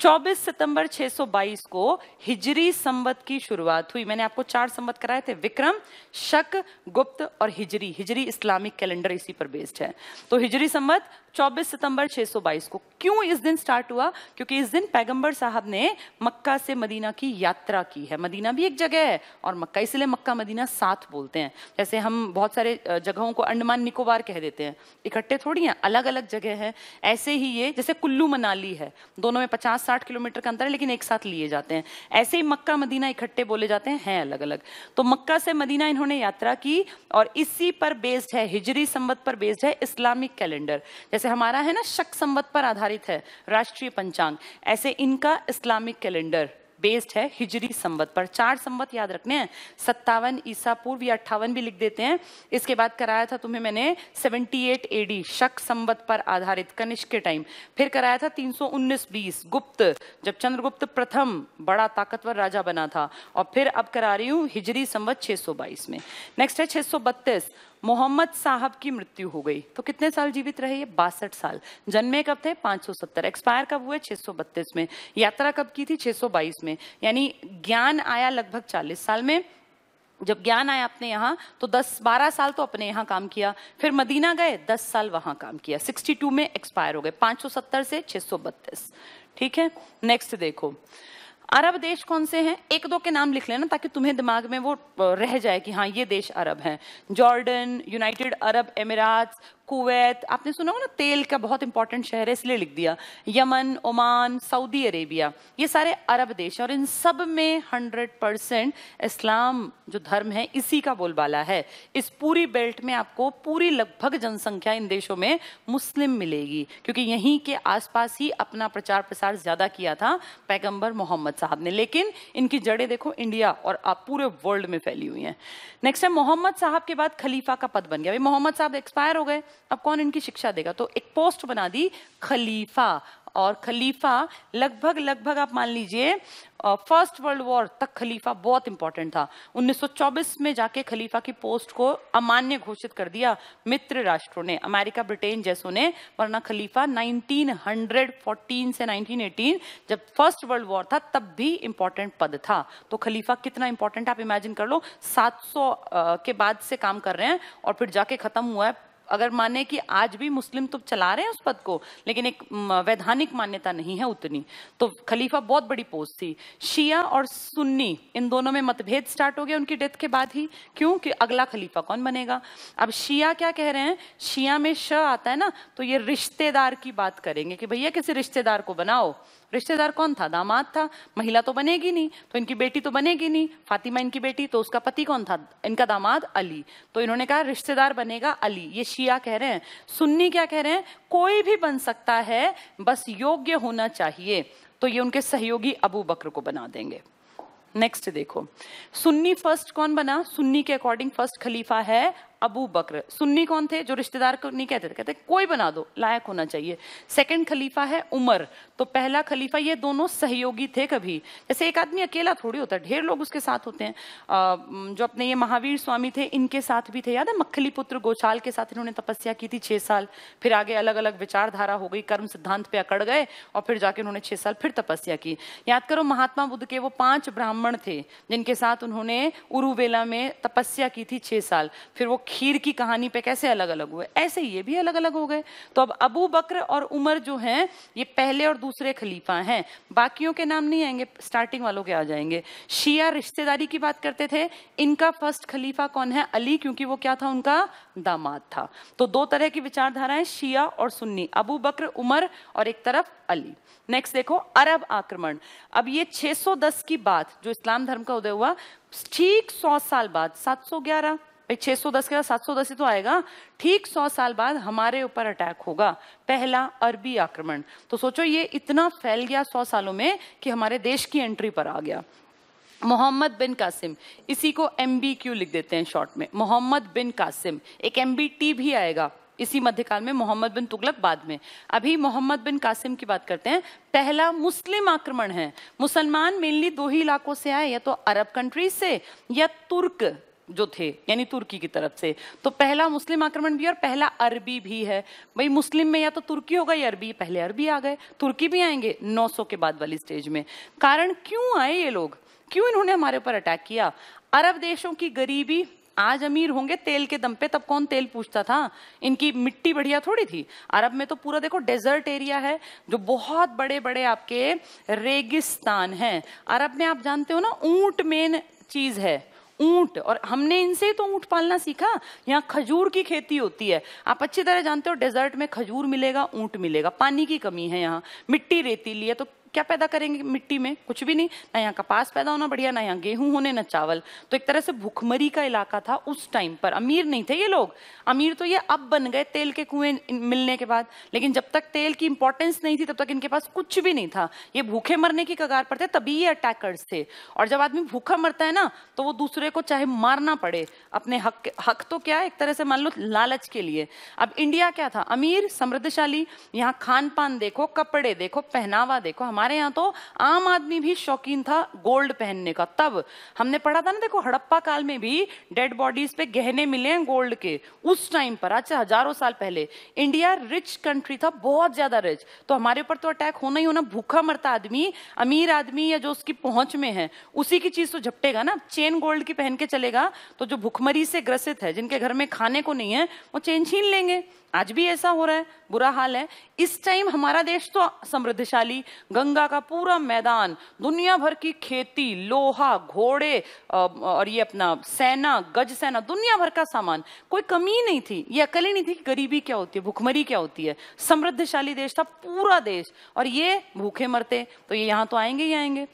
24 सितंबर 622 को हिजरी संवत की शुरुआत हुई। मैंने आपको 4 संवत कराए थे, विक्रम, शक, गुप्त और हिजरी। हिजरी इस्लामिक कैलेंडर इसी पर बेस्ड है। तो हिजरी संवत 24 सितंबर 622 को। क्यों इस दिन स्टार्ट हुआ, क्योंकि इस दिन पैगंबर साहब ने मक्का से मदीना की यात्रा की है। मदीना भी एक जगह है और मक्का, इसलिए मक्का मदीना साथ बोलते हैं। जैसे हम बहुत सारे जगहों को अंडमान निकोबार कह देते हैं, इकट्ठे थोड़ी हैं, अलग अलग जगह है। ऐसे ही ये जैसे कुल्लू मनाली है, दोनों में 50-60 किलोमीटर का अंतर है, लेकिन एक साथ लिए जाते हैं। ऐसे ही मक्का मदीना इकट्ठे बोले जाते हैं अलग अलग। तो मक्का से मदीना इन्होंने यात्रा की, और इसी पर बेस्ड है, हिजरी संवत पर बेस्ड है इस्लामिक कैलेंडर। जैसे हमारा है ना शक संवत पर आधारित है राष्ट्रीय पंचांग, ऐसे इनका इस्लामिक कैलेंडर बेस्ड है हिजरी संवत पर। 4 संवत याद रखने हैं, 57 ईसा पूर्व या 58 भी लिख देते हैं। इसके बाद कराया था तुम्हें मैंने 78 एडी शक संवत पर आधारित कनिष्क के टाइम। फिर कराया था 319-20 गुप्त, जब चंद्रगुप्त प्रथम बड़ा ताकतवर राजा बना था। और फिर अब करा रही हूँ हिजरी संवत 622 में। नेक्स्ट है 632, मोहम्मद साहब की मृत्यु हो गई। तो कितने साल जीवित रहे ये, 62 साल। जन्मे कब थे, 570, एक्सपायर कब हुए, 632 में। यात्रा कब की थी, 622 में। यानी ज्ञान आया लगभग 40 साल में। जब ज्ञान आया अपने यहाँ तो 10-12 साल तो अपने यहाँ काम किया, फिर मदीना गए, 10 साल वहां काम किया, 62 में एक्सपायर हो गए, 570 से 632। ठीक है, नेक्स्ट देखो अरब देश कौन से हैं, 1-2 के नाम लिख लेना ताकि तुम्हें दिमाग में वो रह जाए कि हाँ ये देश अरब हैं। जॉर्डन, यूनाइटेड अरब एमिराट्स, कुवैत, आपने सुना हो ना तेल का बहुत इंपॉर्टेंट शहर है इसलिए लिख दिया, यमन, ओमान, सऊदी अरेबिया, ये सारे अरब देश। और इन सब में 100% इस्लाम जो धर्म है इसी का बोलबाला है। इस पूरी बेल्ट में आपको पूरी लगभग जनसंख्या इन देशों में मुस्लिम मिलेगी, क्योंकि यहीं के आसपास ही अपना प्रचार प्रसार ज्यादा किया था पैगंबर मोहम्मद साहब ने। लेकिन इनकी जड़ें देखो इंडिया और आप पूरे वर्ल्ड में फैली हुई हैं। नेक्स्ट है मोहम्मद साहब के बाद खलीफा का पद बन गया। भाई मोहम्मद साहब एक्सपायर हो गए, अब कौन इनकी शिक्षा देगा, तो एक पोस्ट बना दी खलीफा। और खलीफा लगभग आप मान लीजिए फर्स्ट वर्ल्ड वॉर तक खलीफा बहुत इंपॉर्टेंट था। 1924 में जाके खलीफा की पोस्ट को अमान्य घोषित कर दिया मित्र राष्ट्रों ने, अमेरिका, ब्रिटेन जैसों ने, वरना खलीफा 1914 से 1918 जब फर्स्ट वर्ल्ड वॉर था तब भी इंपॉर्टेंट पद था। तो खलीफा कितना इंपॉर्टेंट आप इमेजिन कर लो, 700 के बाद से काम कर रहे हैं और फिर जाके खत्म हुआ है। अगर माने कि आज भी मुस्लिम तो चला रहे हैं उस पद को, लेकिन एक वैधानिक मान्यता नहीं है उतनी, तो खलीफा बहुत बड़ी पोस्ट थी। शिया और सुन्नी इन दोनों में मतभेद स्टार्ट हो गया उनकी डेथ के बाद ही, क्यों कि अगला खलीफा कौन बनेगा। अब शिया क्या कह रहे हैं, शिया में श आता है ना, तो ये रिश्तेदार की बात करेंगे कि भैया किसी रिश्तेदार को बनाओ, रिश्तेदार कौन था? दामाद था। महिला तो बनेगी नहीं, तो इनकी बेटी तो बनेगी नहीं, फातिमा इनकी बेटी, तो उसका पति कौन था? इनका दामाद अली। तो इन्होंने कहा रिश्तेदार बनेगा अली। ये शिया कह रहे हैं। सुन्नी क्या कह रहे हैं? कोई भी बन सकता है, बस योग्य होना चाहिए। तो ये उनके सहयोगी अबू बकर को बना देंगे। नेक्स्ट देखो, सुन्नी फर्स्ट कौन बना? सुन्नी के अकॉर्डिंग फर्स्ट खलीफा है अबू बकर। सुन्नी कौन थे? जो रिश्तेदार को नहीं कहते थे, कहते कोई बना दो, लायक होना चाहिए। सेकंड खलीफा है उमर। तो पहला खलीफा, ये दोनों सहयोगी थे। कभी जैसे एक आदमी अकेला थोड़ी होता है, ढेर लोग उसके साथ होते हैं। जो अपने ये महावीर स्वामी थे, इनके साथ भी थे, याद है? मक्खली पुत्र गोचाल के साथ इन्होंने तपस्या की थी 6 साल। फिर आगे अलग अलग विचारधारा हो गई, कर्म सिद्धांत पे अकड़ गए और फिर जाके उन्होंने 6 साल फिर तपस्या की। याद करो, महात्मा बुद्ध के वो 5 ब्राह्मण थे जिनके साथ उन्होंने उरुवेला में तपस्या की थी 6 साल। फिर वो खीर की कहानी पे कैसे अलग अलग हुए, ऐसे ये भी अलग अलग हो गए। तो अब अबू बकर और उमर जो हैं, ये पहले और दूसरे खलीफा हैं। बाकियों के नाम नहीं आएंगे, स्टार्टिंग वालों के आ जाएंगे। शिया रिश्तेदारी की बात करते थे। इनका फर्स्ट खलीफा कौन है? अली, क्योंकि वो क्या था? उनका दामाद था। तो 2 तरह की विचारधाराएं, शिया और सुन्नी, अबू बकर उमर और एक तरफ अली। नेक्स्ट देखो, अरब आक्रमण। अब ये 610 की बात, जो इस्लाम धर्म का उदय हुआ, ठीक 100 साल बाद, 711, 610 के बाद 710 ही तो आएगा, ठीक 100 साल बाद हमारे ऊपर अटैक होगा, पहला अरबी आक्रमण। तो सोचो ये इतना फैल गया 100 सालों में कि हमारे देश की एंट्री पर आ गया। मोहम्मद बिन कासिम, इसी को MBQ लिख देते हैं शॉर्ट में, मोहम्मद बिन कासिम। एक MBT भी आएगा इसी मध्यकाल में, मोहम्मद बिन तुगलक बाद में। अभी मोहम्मद बिन कासिम की बात करते हैं। पहला मुस्लिम आक्रमण है। मुसलमान मेनली 2 ही इलाकों से आए, या तो अरब कंट्रीज से या तुर्क जो थे, यानी तुर्की की तरफ से। तो पहला मुस्लिम आक्रमण भी और पहला अरबी भी है। भाई मुस्लिम में या तो तुर्की होगा या अरबी, पहले अरबी आ गए, तुर्की भी आएंगे 900 के बाद वाली स्टेज में। कारण क्यों आए ये लोग, क्यों इन्होंने हमारे ऊपर अटैक किया? अरब देशों की गरीबी, आज अमीर होंगे तेल के दम पे, तब कौन तेल पूछता था? इनकी मिट्टी बढ़िया थोड़ी थी। अरब में तो पूरा देखो डेजर्ट एरिया है, जो बहुत बड़े बड़े आपके रेगिस्तान हैं। अरब में आप जानते हो ना, ऊंट मेन चीज है, ऊंट। और हमने इनसे तो ऊंट पालना सीखा। यहाँ खजूर की खेती होती है, आप अच्छी तरह जानते हो। डेजर्ट में खजूर मिलेगा, ऊंट मिलेगा। पानी की कमी है यहाँ, मिट्टी रेतीली है, तो क्या पैदा करेंगे मिट्टी में? कुछ भी नहीं। ना यहाँ कपास पैदा होना बढ़िया, ना यहाँ गेहूं होने, ना चावल। तो एक तरह से भूखमरी का इलाका था उस टाइम पर। अमीर नहीं थे ये लोग, अमीर तो ये अब बन गए तेल के कुएं मिलने के बाद। लेकिन जब तक तेल की इंपॉर्टेंस नहीं थी, तब तक इनके पास कुछ भी नहीं था। ये भूखे मरने की कगार पर थे, तभी ये अटैकर्स थे। और जब आदमी भूखा मरता है ना, तो वो दूसरे को चाहे मारना पड़े, अपने हक तो क्या एक तरह से मान लो लालच के लिए। अब इंडिया क्या था? अमीर, समृद्धशाली। यहाँ खान पान देखो, कपड़े देखो, पहनावा देखो। हमारे यहाँ तो आम आदमी भी शौकीन था गोल्ड पहनने का। तब हमने पढ़ा था ना, देखो हड़प्पा काल में भी डेड बॉडीज पे गहने मिले हैं गोल्ड के। उस टाइम पर, अच्छा हजारों साल पहले, इंडिया रिच कंट्री था, बहुत ज्यादा रिच। तो हमारे ऊपर तो अटैक होना ही होना। भूखा मरता आदमी, अमीर आदमी या जो उसकी पहुंच में है, उसी की चीज तो झपटेगा ना। चेन गोल्ड की पहन के चलेगा, तो जो भूखमरी से ग्रसित है, जिनके घर में खाने को नहीं है, वो चेन छीन लेंगे। आज भी ऐसा हो रहा है, बुरा हाल है। इस टाइम हमारा देश तो समृद्धशाली, गंगा का पूरा मैदान, दुनिया भर की खेती, लोहा, घोड़े और ये अपना सेना, गज सेना, दुनिया भर का सामान, कोई कमी नहीं थी। ये अकल ही नहीं थी कि गरीबी क्या होती है, भूखमरी क्या होती है। समृद्धशाली देश था पूरा देश, और ये भूखे मरते, तो ये यहाँ तो आएंगे ही आएंगे।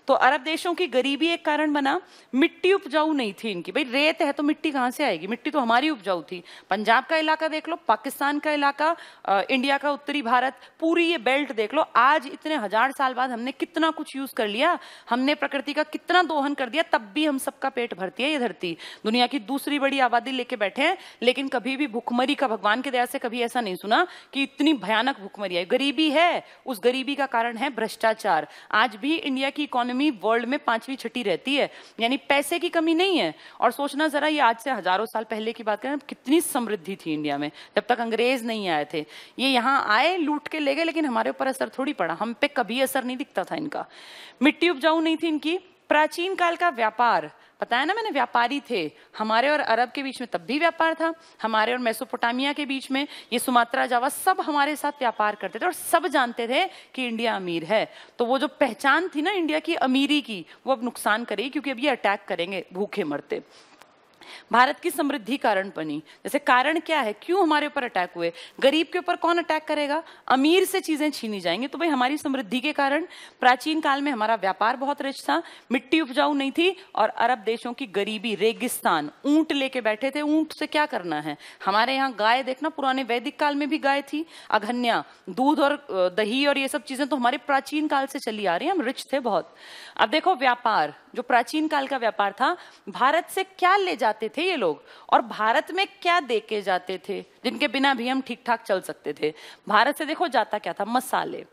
तो अरब देशों की गरीबी एक कारण बना। मिट्टी उपजाऊ नहीं थी इनकी। भाई रेत है तो मिट्टी कहाँ से आएगी? मिट्टी तो हमारी उपजाऊ थी। पंजाब का इलाका देख लो, पाकिस्तान का इलाका, इंडिया का उत्तरी भारत, पूरी ये बेल्ट देख लो। आज इतने 1000 साल बाद हमने कितना कुछ यूज कर लिया, हमने प्रकृति का कितना दोहन कर दिया, तब भी हम सबका पेट भरती है ये धरती। दुनिया की दूसरी बड़ी आबादी लेके बैठे हैं, लेकिन कभी भी भूखमरी का, भगवान की दया से कभी ऐसा नहीं सुना कि इतनी भयानक भूखमरी है। गरीबी है, उस गरीबी का कारण है भ्रष्टाचार। आज भी इंडिया की इकोनॉमी वर्ल्ड में 5वीं छठी रहती है, यानी पैसे की कमी नहीं है। और सोचना जरा, ये आज से हजारों साल पहले की बात करें, कितनी समृद्धि थी इंडिया में जब तक अंग्रेज नहीं आए थे। ये यहाँ आए, लूट के ले गए, लेकिन हमारे ऊपर असर थोड़ी पड़ा। हम पे कभी असर नहीं दिखता था इनका। मिट्टी उपजाऊ नहीं थी इनकी। प्राचीन काल का व्यापार, बताया ना मैंने, व्यापारी थे। हमारे और अरब के बीच में तब भी व्यापार था, हमारे और मेसोपोटामिया के बीच में, ये सुमात्रा, जावा, सब हमारे साथ व्यापार करते थे। और सब जानते थे कि इंडिया अमीर है। तो वो जो पहचान थी ना इंडिया की अमीरी की, वो अब नुकसान करेगी, क्योंकि अब ये अटैक करेंगे, भूखे मरते। भारत की समृद्धि कारण बनी। जैसे कारण क्या है, क्यों हमारे ऊपर अटैक हुए? गरीब के ऊपर कौन अटैक करेगा? अमीर से चीजें छीनी जाएंगी। तो भाई हमारी समृद्धि के कारण प्राचीन काल में हमारा व्यापार बहुत रिच था, मिट्टी उपजाऊ नहीं थी, और अरब देशों की गरीबी, रेगिस्तान, ऊंट लेके बैठे थे। ऊंट से क्या करना है? हमारे यहाँ गाय देखना, पुराने वैदिक काल में भी गाय थी, अघन्या, दूध और दही और ये सब चीजें तो हमारे प्राचीन काल से चली आ रही है, हम रिच थे बहुत। अब देखो व्यापार, जो प्राचीन काल का व्यापार था, भारत से क्या ले जाते थे ये लोग और भारत में क्या दे के जाते थे, जिनके बिना भी हम ठीक ठाक चल सकते थे। भारत से देखो जाता क्या था? मसाले,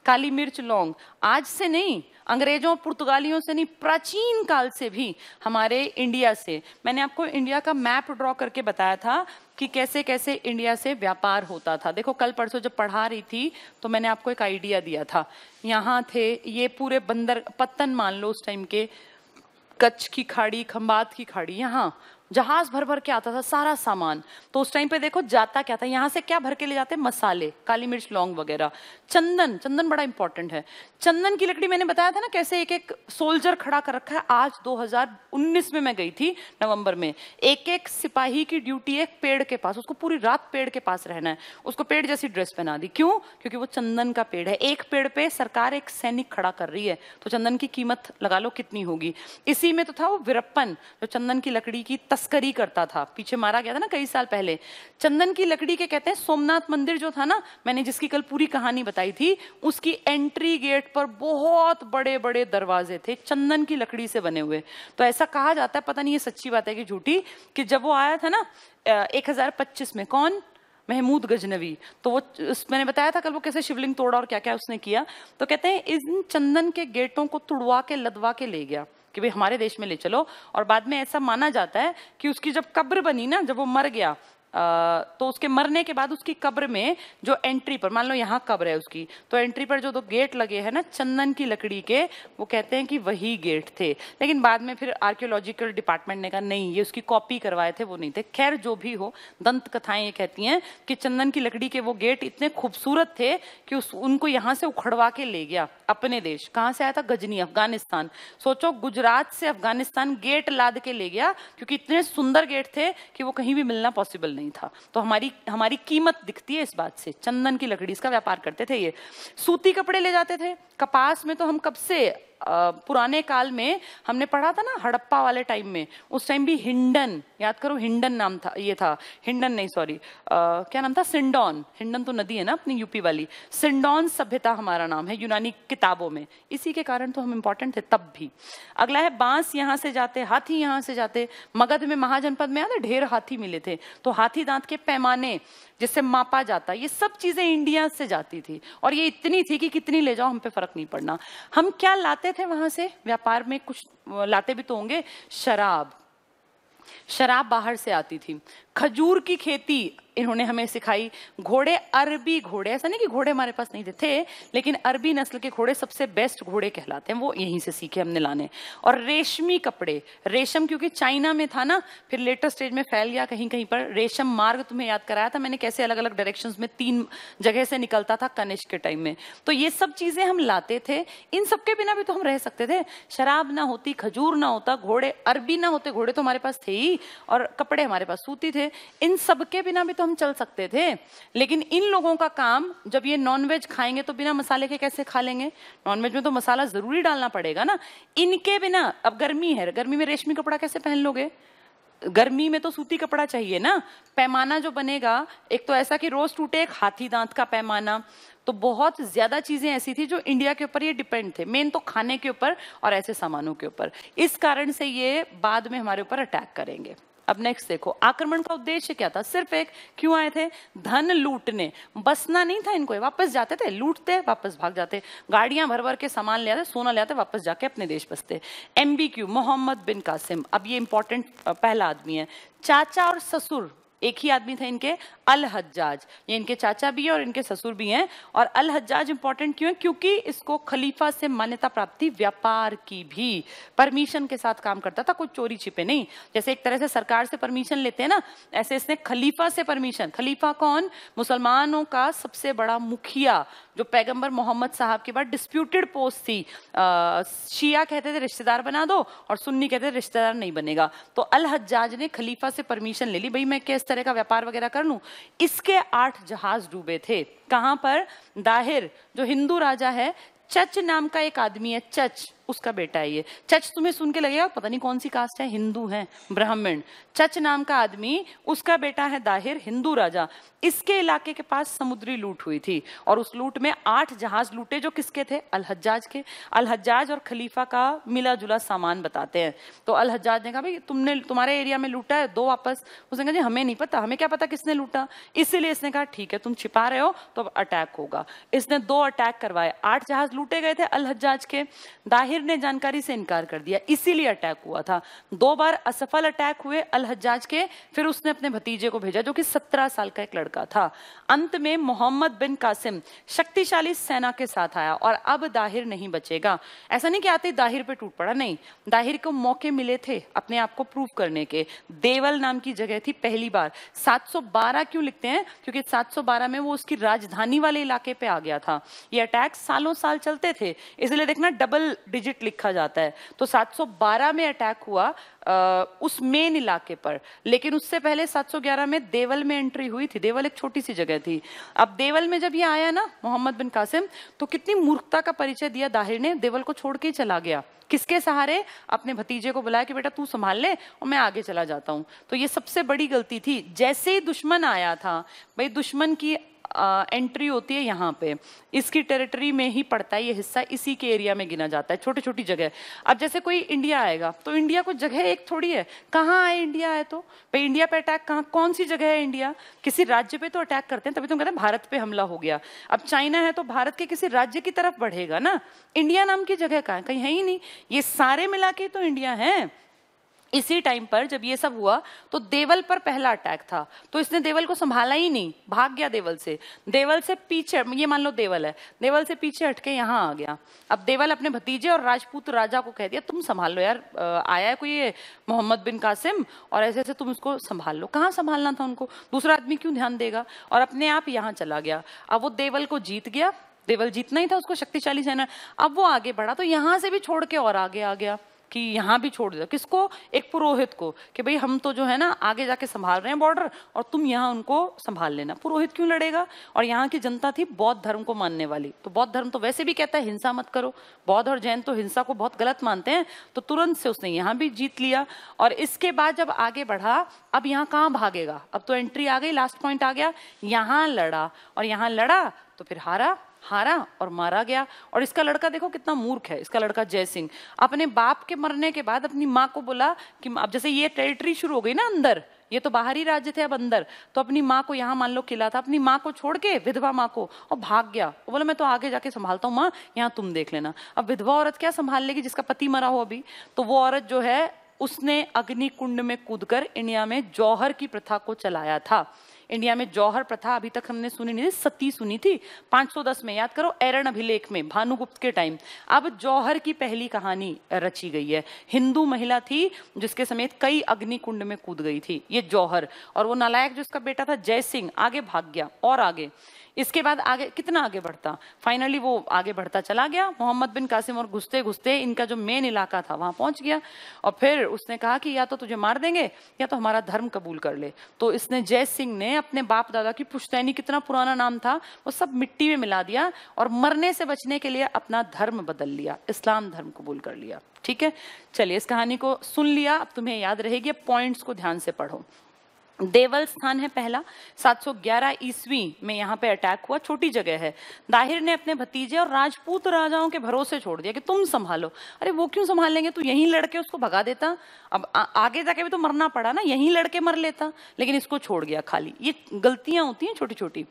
काली मिर्च, लौंग। आज से नहीं, अंग्रेजों पुर्तगालियों से नहीं, प्राचीन काल से भी हमारे इंडिया से। मैंने आपको इंडिया का मैप ड्रॉ करके बताया था कि कैसे कैसे इंडिया से व्यापार होता था। देखो कल परसों जब पढ़ा रही थी तो मैंने आपको एक आइडिया दिया था। यहाँ थे ये पूरे बंदर पत्तन मान लो उस टाइम के, कच्छ की खाड़ी, खंबात की खाड़ी, यहाँ जहाज भर भर के आता था सारा सामान। तो उस टाइम पे देखो जाता क्या था, यहाँ से क्या भर के ले जाते? मसाले, काली मिर्च, लौंग वगैरह। चंदन, चंदन बड़ा इंपॉर्टेंट है। चंदन की लकड़ी मैंने बताया था ना कैसे एक एक सोल्जर खड़ा कर रखा है। आज 2019 में मैं गई थी नवंबर में, एक एक सिपाही की ड्यूटी एक पेड़ के पास, उसको पूरी रात पेड़ के पास रहना है। उसको पेड़ जैसी ड्रेस पहना दी, क्यों? क्योंकि वो चंदन का पेड़ है। एक पेड़ पे सरकार एक सैनिक खड़ा कर रही है, तो चंदन की कीमत लगा लो कितनी होगी। इसी में तो था वो वीरप्पन, जो चंदन की लकड़ी की तस्करी करता था, पीछे मारा गया था ना कई साल पहले। चंदन की लकड़ी के कहते हैं सोमनाथ मंदिर जो था ना, मैंने जिसकी कल पूरी कहानी बताई थी, उसकी एंट्री गेट पर बहुत बड़े बड़े दरवाजे थे चंदन की लकड़ी से बने हुए। तो ऐसा कहा जाता है, पता नहीं ये सच्ची बात है कि झूठी, कि जब वो आया था ना 1025 में, कौन? महमूद गजनवी, तो वो मैंने बताया था कल वो कैसे शिवलिंग तोड़ा और क्या क्या उसने किया। तो कहते हैं इन चंदन के गेटों को तुड़वा के लदवा के ले गया कि भाई हमारे देश में ले चलो। और बाद में ऐसा माना जाता है कि उसकी जब कब्र बनी ना, जब वो मर गया, तो उसके मरने के बाद उसकी कब्र में जो एंट्री पर, मान लो यहाँ कब्र है उसकी, तो एंट्री पर जो दो गेट लगे हैं ना चंदन की लकड़ी के, वो कहते हैं कि वही गेट थे। लेकिन बाद में फिर आर्कियोलॉजिकल डिपार्टमेंट ने कहा नहीं, ये उसकी कॉपी करवाए थे, वो नहीं थे। खैर जो भी हो, दंत कथाएं ये कहती हैं कि चंदन की लकड़ी के वो गेट इतने खूबसूरत थे कि उनको यहाँ से उखड़वा के ले गया अपने देश। कहाँ से आया था? गजनी, अफगानिस्तान। सोचो, गुजरात से अफगानिस्तान गेट लाद के ले गया, क्योंकि इतने सुंदर गेट थे कि वो कहीं भी मिलना पॉसिबल नहीं था। तो हमारी कीमत दिखती है इस बात से। चंदन की लकड़ी, इसका व्यापार करते थे ये। सूती कपड़े ले जाते थे। कपास में तो हम कब से पुराने काल में हमने पढ़ा था ना, हड़प्पा वाले टाइम में, उस टाइम भी हिंडन, याद करो, हिंडन नाम था, ये था हिंडन नहीं सॉरी, क्या नाम था? सिंडोन। हिंडन तो नदी है ना अपनी यूपी वाली। सिंडोन सभ्यता हमारा नाम है यूनानी किताबों में, इसी के कारण तो हम इंपॉर्टेंट थे तब भी। अगला है बांस, यहाँ से जाते, हाथी यहाँ से जाते। मगध में, महाजनपद में आते ढेर हाथी मिले थे, तो हाथी दांत के पैमाने जिससे मापा जाता, ये सब चीजें इंडिया से जाती थी। और ये इतनी थी कि कितनी ले जाओ हम पे फर्क नहीं पड़ना। हम क्या लाते थे वहां से? व्यापार में कुछ लाते भी तो होंगे। शराब, शराब बाहर से आती थी। खजूर की खेती इन्होंने हमें सिखाई। घोड़े, अरबी घोड़े, ऐसा नहीं कि घोड़े हमारे पास नहीं थे, लेकिन अरबी नस्ल के घोड़े सबसे बेस्ट घोड़े कहलाते हैं, वो यहीं से सीखे हमने लाने। और रेशमी कपड़े, रेशम क्योंकि चाइना में था ना, फिर लेटर स्टेज में फैल गया कहीं कहीं पर। रेशम मार्ग तुम्हें याद कराया था मैंने, कैसे अलग अलग डायरेक्शंस में 3 जगह से निकलता था कनिष्क के टाइम में। तो ये सब चीजें हम लाते थे। इन सबके बिना भी तो हम रह सकते थे। शराब ना होती, खजूर ना होता, घोड़े अरबी ना होते, घोड़े तो हमारे पास थे ही, और कपड़े हमारे पास सूती थे। इन सब के बिना भी तो हम चल सकते थे। लेकिन इन लोगों का काम, जब ये नॉनवेज खाएंगे तो बिना मसाले के कैसे खा लेंगे? नॉनवेज में तो मसाला जरूरी डालना पड़ेगा ना। इनके बिना, अब गर्मी है, गर्मी में रेशमी कपड़ा कैसे पहन लोगे? गर्मी में तो सूती कपड़ा चाहिए ना। पैमाना जो बनेगा, एक तो ऐसा कि रोज टूटे, एक हाथी दांत का पैमाना। तो बहुत ज्यादा चीजें ऐसी थी जो इंडिया के ऊपर ये डिपेंड थे, मेन तो खाने के ऊपर और ऐसे सामानों के ऊपर। इस कारण से ये बाद में हमारे ऊपर अटैक करेंगे। अब नेक्स्ट देखो, आक्रमण का उद्देश्य क्या था? सिर्फ एक, क्यों आए थे? धन लूटने। बसना नहीं था इनको, वापस जाते थे, लूटते वापस भाग जाते, गाड़ियां भर भर के सामान ले आते, सोना ले आते, वापस जाके अपने देश बसते। MBQ, मोहम्मद बिन कासिम। अब ये इंपॉर्टेंट पहला आदमी है। चाचा और ससुर एक ही आदमी थे इनके, अल हज्जाज। ये इनके चाचा भी हैं और इनके ससुर भी हैं। और अल हज्जाज इंपॉर्टेंट क्यों है? क्योंकि इसको खलीफा से मान्यता प्राप्त थी व्यापार की भी, परमिशन के साथ काम करता था, कुछ चोरी छिपे नहीं। जैसे एक तरह से सरकार से परमिशन लेते हैं ना, ऐसे इसने खलीफा से परमिशन। खलीफा कौन? मुसलमानों का सबसे बड़ा मुखिया, जो पैगंबर मोहम्मद साहब के बाद डिस्प्यूटेड पोस्ट थी। शिया कहते थे रिश्तेदार बना दो और सुन्नी कहते थे रिश्तेदार नहीं बनेगा। तो अल हज्जाज ने खलीफा से परमिशन ले ली, भाई मैं किस तरह का व्यापार वगैरह कर लूं। इसके 8 जहाज डूबे थे। कहां पर? दाहिर जो हिंदू राजा है, चच नाम का एक आदमी है, चच उसका बेटा है ये। चच तुम्हें सुन के लगेगा पता नहीं कौन सी कास्ट है, हिंदू है, ब्राह्मण। चच नाम का आदमी, उसका बेटा है दाहिर, हिंदू राजा। इसके इलाके के पास समुद्री लूट हुई थी और उस लूट में 8 जहाज लूटे, जो किसके थे? अल हज्जाज के। अल हज्जाज और खलीफा का मिला जुला सामान बताते हैं। तो अल हज्जाज ने कहा भाई तुमने, तुम्हारे एरिया में लूटा है, दो वापस। उसने कहा जी हमें नहीं पता, हमें क्या पता किसने लूटा। इसीलिए इसने कहा ठीक है तुम छिपा रहे हो तो अब अटैक होगा। इसने 2 अटैक करवाए। 8 जहाज लूटे गए थे अल हज्जाज के। दाहिर ने जानकारी से इनकार कर दिया, इसीलिए अटैक हुआ था। 2 बार असफल अटैक हुए अल हज्जाज के। फिर उसने अपने भतीजे को भेजा जो कि 17 साल का एक लड़का था। अंत में मोहम्मद बिन कासिम शक्तिशाली सेना के साथ आया और अब दाहिर नहीं बचेगा। ऐसा नहीं कि आते ही दाहिर पे टूट पड़ा, नहीं, दाहिर को मौके मिले थे अपने आप को प्रूव करने के। देवल नाम की जगह थी पहली बार। 712 क्यों लिखते हैं? क्योंकि 712 में वो उसकी राजधानी वाले इलाके पे आ गया था। ये अटैक सालों साल चलते थे, इसलिए देखना डबल डिजिट लिखा जाता है। तो 712 में अटैक हुआ उस मेन इलाके पर, लेकिन उससे पहले 711 में देवल में एंट्री हुई थी। देवल एक छोटी सी जगह थी। अब देवल में जब ये आया ना मोहम्मद बिन कासिम, तो कितनी मूर्खता का परिचय दिया दाहिर ने। देवल को छोड़ के ही चला गया। किसके सहारे? अपने भतीजे को बुलाया कि बेटा तू संभाल ले और मैं आगे चला जाता हूं। तो ये सबसे बड़ी गलती थी। जैसे ही दुश्मन आया था, भाई दुश्मन की एंट्री होती है यहाँ पे, इसकी टेरिटरी में ही पड़ता है ये हिस्सा, इसी के एरिया में गिना जाता है, छोटी छोटी जगह। अब जैसे कोई इंडिया आएगा तो इंडिया को जगह एक थोड़ी है, कहाँ आए इंडिया है तो भाई इंडिया पे अटैक कहाँ, कौन सी जगह है इंडिया? किसी राज्य पे तो अटैक करते हैं, तभी तो कहते हैं भारत पे हमला हो गया। अब चाइना है तो भारत के किसी राज्य की तरफ बढ़ेगा ना। इंडिया नाम की जगह कहाँ है? कहीं है ही नहीं। ये सारे मिला के तो इंडिया है। इसी टाइम पर जब ये सब हुआ तो देवल पर पहला अटैक था, तो इसने देवल को संभाला ही नहीं, भाग गया देवल से। देवल से पीछे, ये मान लो देवल है, देवल से पीछे हटके यहाँ आ गया। अब देवल अपने भतीजे और राजपूत राजा को कह दिया तुम संभाल लो यार, आया है कोई ये मोहम्मद बिन कासिम और ऐसे ऐसे तुम इसको संभाल लो। कहाँ संभालना था उनको, दूसरा आदमी क्यों ध्यान देगा? और अपने आप यहाँ चला गया। अब वो देवल को जीत गया, देवल जीतना ही था उसको, शक्तिशाली सेना। अब वो आगे बढ़ा तो यहाँ से भी छोड़ के और आगे आ गया कि यहाँ भी छोड़ दिया। किसको? एक पुरोहित को, कि भाई हम तो जो है ना आगे जाके संभाल रहे हैं बॉर्डर और तुम यहाँ उनको संभाल लेना। पुरोहित क्यों लड़ेगा? और यहाँ की जनता थी बौद्ध धर्म को मानने वाली, तो बौद्ध धर्म तो वैसे भी कहता है हिंसा मत करो। बौद्ध और जैन तो हिंसा को बहुत गलत मानते हैं, तो तुरंत से उसने यहाँ भी जीत लिया। और इसके बाद जब आगे बढ़ा, अब यहाँ कहाँ भागेगा? अब तो एंट्री आ गई, लास्ट पॉइंट आ गया, यहाँ लड़ा और यहाँ लड़ा तो फिर हारा और मारा गया। और इसका लड़का देखो कितना मूर्ख है, इसका लड़का जय सिंह अपने बाप के मरने के बाद अपनी माँ को बोला कि अब जैसे ये टेरिटरी शुरू हो गई ना अंदर, ये तो बाहरी राज्य थे अब अंदर, तो अपनी माँ को, यहाँ मान लो किला था, अपनी माँ को छोड़ के विधवा माँ को, और भाग गया। वो बोला मैं तो आगे जाके संभालता हूँ माँ, यहाँ तुम देख लेना। अब विधवा औरत क्या संभाल लेगी जिसका पति मरा हो अभी? तो वो औरत जो है उसने अग्नि कुंड में कूदकर इंडिया में जौहर की प्रथा को चलाया था। इंडिया में जौहर प्रथा अभी तक हमने सुनी नहीं थी, सती सुनी थी 510 में, याद करो, एरन अभिलेख में भानुगुप्त के टाइम। अब जौहर की पहली कहानी रची गई है। हिंदू महिला थी जिसके समेत कई अग्नि कुंड में कूद गई थी, ये जौहर। और वो नालायक जो उसका बेटा था जय सिंह आगे भाग गया और आगे। इसके बाद आगे कितना आगे बढ़ता, फाइनली वो आगे बढ़ता चला गया मोहम्मद बिन कासिम, और घुसते घुसते इनका जो मेन इलाका था वहां पहुंच गया। और फिर उसने कहा कि या तो तुझे मार देंगे या तो हमारा धर्म कबूल कर ले। तो इसने, जय सिंह ने अपने बाप दादा की पुश्तैनी, कितना पुराना नाम था, वो सब मिट्टी में मिला दिया और मरने से बचने के लिए अपना धर्म बदल लिया, इस्लाम धर्म कबूल कर लिया। ठीक है, चलिए इस कहानी को सुन लिया, अब तुम्हें याद रहेगी, पॉइंट्स को ध्यान से पढ़ो। देवल स्थान है पहला, 711 ईस्वी में यहाँ पे अटैक हुआ, छोटी जगह है। दाहिर ने अपने भतीजे और राजपूत राजाओं के भरोसे छोड़ दिया कि तुम संभालो। अरे वो क्यों संभाल लेंगे, तू यहीं लड़के उसको भगा देता, अब आगे जाके भी तो मरना पड़ा ना, यहीं लड़के मर लेता, लेकिन इसको छोड़ गया खाली। ये गलतियां होती हैं छोटी छोटी।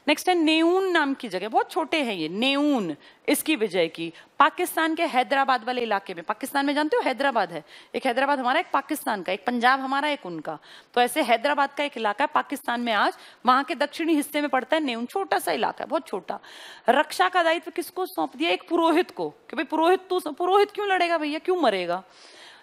नेक्स्ट है नेऊन नाम की जगह, बहुत छोटे हैं ये, नेऊन, इसकी विजय की पाकिस्तान के हैदराबाद वाले इलाके में। पाकिस्तान में जानते हो हैदराबाद है, एक हैदराबाद हमारा, एक पाकिस्तान का, एक पंजाब हमारा, एक उनका। तो ऐसे हैदराबाद हैदराबाद का एक इलाका है पाकिस्तान में आज, वहां के दक्षिणी हिस्से में पड़ता है नेउन, छोटा सा इलाका है, बहुत छोटा। रक्षा का दायित्व किसको सौंप दिया? एक पुरोहित को, कि भाई पुरोहित क्यों लड़ेगा भैया, क्यों मरेगा।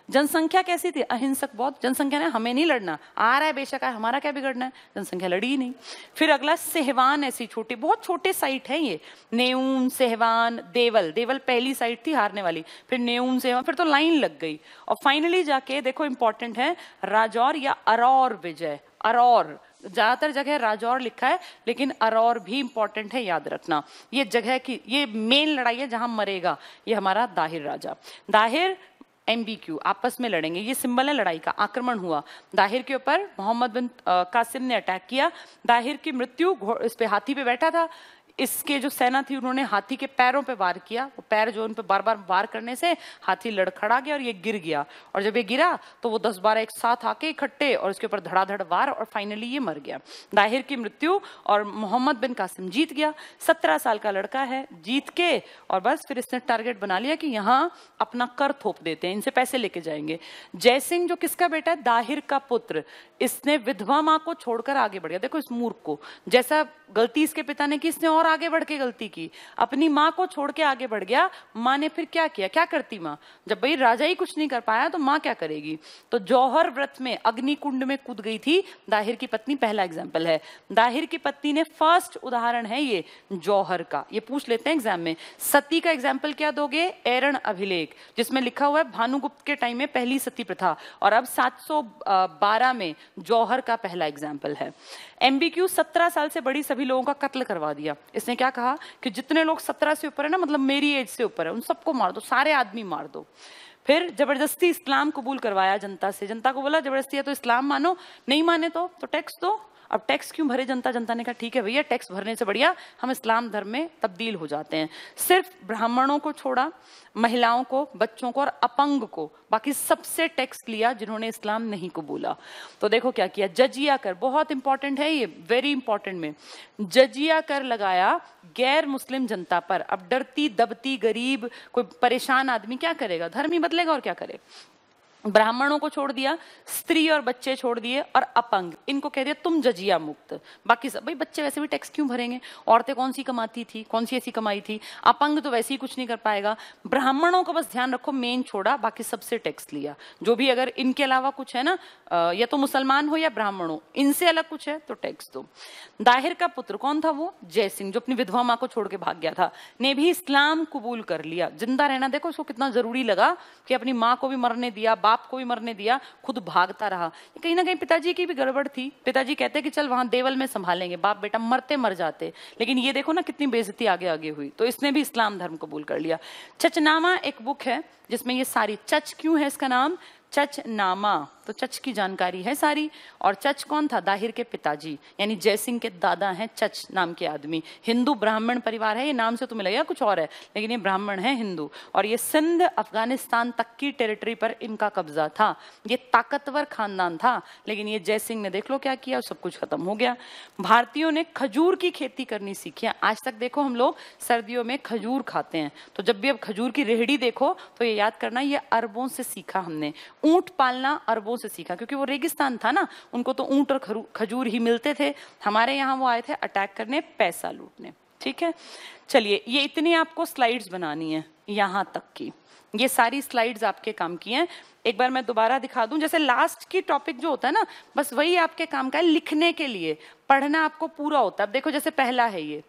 जनसंख्या कैसी थी? अहिंसक बहुत। जनसंख्या ने हमें नहीं लड़ना, आ रहा है बेशक है, हमारा क्या बिगड़ना है, जनसंख्या लड़ी ही नहीं। फिर अगला सेहवान, ऐसी छोटी बहुत छोटे साइट है ये, नेऊन, सेहवान, देवल। देवल पहली साइट थी हारने वाली, फिर नेऊन, सेहवान, फिर तो लाइन लग गई। और फाइनली जाके देखो इंपॉर्टेंट है राजौर या अरौर विजय। अरौर, ज्यादातर जगह राजौर लिखा है लेकिन अरौर भी इंपॉर्टेंट है, याद रखना। ये जगह की ये मेन लड़ाई है जहां मरेगा ये हमारा दाहिर राजा। दाहिर MBQ, आपस में लड़ेंगे, ये सिंबल है लड़ाई का। आक्रमण हुआ दाहिर के ऊपर, मोहम्मद बिन कासिम ने अटैक किया। दाहिर की मृत्यु, इस पे हाथी पे बैठा था, इसके जो सेना थी उन्होंने हाथी के पैरों पे वार किया। वो पैर जो उन पे बार बार वार करने से हाथी लड़खड़ा गया और ये गिर गया। और जब ये गिरा तो वो 10-12 एक साथ आके इकट्ठे और इसके ऊपर धड़ाधड़ वार, और फाइनली ये मर गया। दाहिर की मृत्यु और मोहम्मद बिन कासिम जीत गया। 17 साल का लड़का है, जीत के और बस फिर इसने टारगेट बना लिया कि यहाँ अपना कर थोप देते हैं, इनसे पैसे लेके जाएंगे। जय सिंह जो किसका बेटा है? दाहिर का पुत्र। इसने विधवा माँ को छोड़कर आगे बढ़ गया। देखो इस मूर्ख को, जैसा गलती इसके पिता ने की, इसने और आगे बढ़ के गलती की, अपनी माँ को छोड़ के आगे बढ़ गया। माँ ने फिर क्या किया? क्या करती माँ? जब भाई राजा ही कुछ नहीं कर पाया तो माँ क्या करेगी? तो जौहर व्रत में अग्निकुंड में कूद गई थी दाहिर की पत्नी, पहला एग्जाम्पल है। दाहिर की पत्नी ने फर्स्ट उदाहरण है ये जौहर का, ये पूछ लेते हैं एग्जाम में। सती का एग्जाम्पल क्या दोगे? एरण अभिलेख, जिसमें लिखा हुआ है भानुगुप्त के टाइम में पहली सती प्रथा, और अब 712 में जौहर का पहला एग्जाम्पल है। MBQ, 17 साल से बड़ी सभी लोगों का कत्ल करवा दिया। इसने क्या कहा कि जितने लोग 17 से ऊपर है ना, मतलब मेरी एज से ऊपर है, उन सबको मार दो, सारे आदमी मार दो। फिर जबरदस्ती इस्लाम कबूल करवाया जनता से। जनता को बोला जबरदस्ती है तो इस्लाम मानो, नहीं माने तो टैक्स दो। अब टैक्स क्यों भरे जनता ने कहा ठीक है भैया, टैक्स भरने से बढ़िया हम इस्लाम धर्म में तब्दील हो जाते हैं। सिर्फ ब्राह्मणों को छोड़ा, महिलाओं को, बच्चों को और अपंग को, बाकी सबसे टैक्स लिया जिन्होंने इस्लाम नहीं कबूला। तो देखो क्या किया? जजिया कर, बहुत इंपॉर्टेंट है ये, वेरी इंपॉर्टेंट में जजिया कर लगाया गैर मुस्लिम जनता पर। अब डरती दबती गरीब कोई परेशान आदमी क्या करेगा? धर्म ही बदलेगा और क्या करे। ब्राह्मणों को छोड़ दिया, स्त्री और बच्चे छोड़ दिए, और अपंग इनको कह दिया तुम जजिया मुक्त। बाकी सब भाई बच्चे वैसे भी टैक्स क्यों भरेंगे, औरतें कौन सी कमाती थी, कौन सी ऐसी कमाई थी, अपंग तो वैसे ही कुछ नहीं कर पाएगा। ब्राह्मणों को बस ध्यान रखो मेन छोड़ा, बाकी सबसे टैक्स लिया। जो भी अगर इनके अलावा कुछ है ना, या तो मुसलमान हो या ब्राह्मण हो, इनसे अलग कुछ है तो टैक्स दो। दाहिर का पुत्र कौन था? वो जय सिंह, जो अपनी विधवा माँ को छोड़ के भाग गया था, ने भी इस्लाम कबूल कर लिया। जिंदा रहना देखो उसको कितना जरूरी लगा कि अपनी माँ को भी मरने दिया, बाप को भी मरने दिया, खुद भागता रहा। कहीं ना कहीं पिताजी की भी गड़बड़ थी। पिताजी कहते कि चल वहां देवल में संभालेंगे, बाप बेटा मरते मर जाते, लेकिन ये देखो ना कितनी बेइज्जती आगे आगे हुई। तो इसने भी इस्लाम धर्म कबूल कर लिया। चचनामा एक बुक है जिसमें ये सारी, चच क्यों है इसका नाम? चचनामा, तो चच की जानकारी है सारी। और चच कौन था? दाहिर के पिताजी, यानी जय सिंह के दादा हैं चच नाम के आदमी। हिंदू ब्राह्मण परिवार है, ये नाम से तुम्हें लगेगा कुछ और है, लेकिन ये ब्राह्मण है, हिंदू। और ये सिंध अफगानिस्तान तक की टेरिटरी पर इनका कब्जा था। ये ताकतवर खानदान था, लेकिन ये जय सिंह ने देख लो क्या किया, सब कुछ खत्म हो गया। भारतीयों ने खजूर की खेती करनी सीखी। आज तक देखो हम लोग सर्दियों में खजूर खाते हैं, तो जब भी अब खजूर की रेहड़ी देखो तो ये याद करना ये अरबों से सीखा हमने। ऊंट पालना अरबों से सीखा, क्योंकि वो रेगिस्तान था ना, उनको तो ऊंट और खजूर ही मिलते थे। हमारे यहाँ वो आए थे अटैक करने, पैसा लूटने। ठीक है, चलिए ये इतनी आपको स्लाइड्स बनानी है यहाँ तक की, ये सारी स्लाइड्स आपके काम की हैं। एक बार मैं दोबारा दिखा दूं, जैसे लास्ट की टॉपिक जो होता है ना, बस वही आपके काम का है, लिखने के लिए। पढ़ना आपको पूरा होता है। अब देखो जैसे पहला है ये,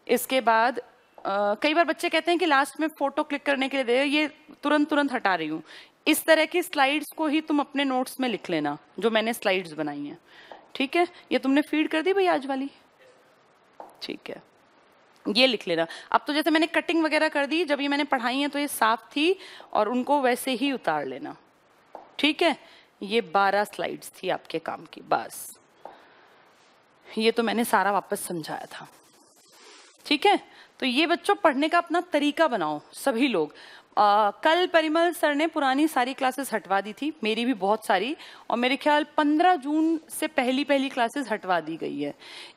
इसके बाद कई बार बच्चे कहते हैं कि लास्ट में फोटो क्लिक करने के लिए दे, ये तुरंत हटा रही हूँ। इस तरह की स्लाइड्स को ही तुम अपने नोट्स में लिख लेना, जो मैंने स्लाइड्स बनाई हैं। ठीक है, ये तुमने फीड कर दी भाई आज वाली? ठीक है, ये लिख लेना। अब तो जैसे मैंने कटिंग वगैरह कर दी, जब ये मैंने पढ़ाई है तो ये साफ थी, और उनको वैसे ही उतार लेना। ठीक है, ये 12 स्लाइड्स थी आपके काम की, बस ये तो मैंने सारा वापस समझाया था। ठीक है, तो ये बच्चों पढ़ने का अपना तरीका बनाओ सभी लोग। कल परिमल सर ने पुरानी सारी क्लासेस हटवा दी थी, मेरी भी बहुत सारी, और मेरे ख्याल 15 जून से पहली क्लासेस हटवा दी गई है।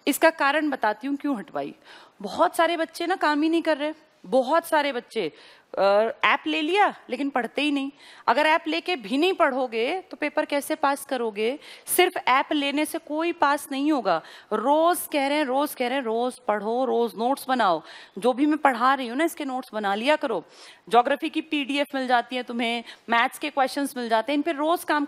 इसका कारण बताती हूँ क्यों हटवाई। बहुत सारे बच्चे ना काम ही नहीं कर रहे, बहुत सारे बच्चे ऐप ले लिया लेकिन पढ़ते ही नहीं। अगर ऐप लेके भी नहीं पढ़ोगे तो पेपर कैसे पास करोगे? सिर्फ ऐप लेने से कोई पास नहीं होगा। रोज कह रहे हैं, रोज पढ़ो, रोज नोट्स बनाओ। जो भी मैं पढ़ा रही हूँ ना, इसके नोट्स बना लिया करो। ज्योग्राफी की PDF मिल जाती है तुम्हें, मैथ्स के क्वेश्चंस मिल जाते हैं, इन पे रोज काम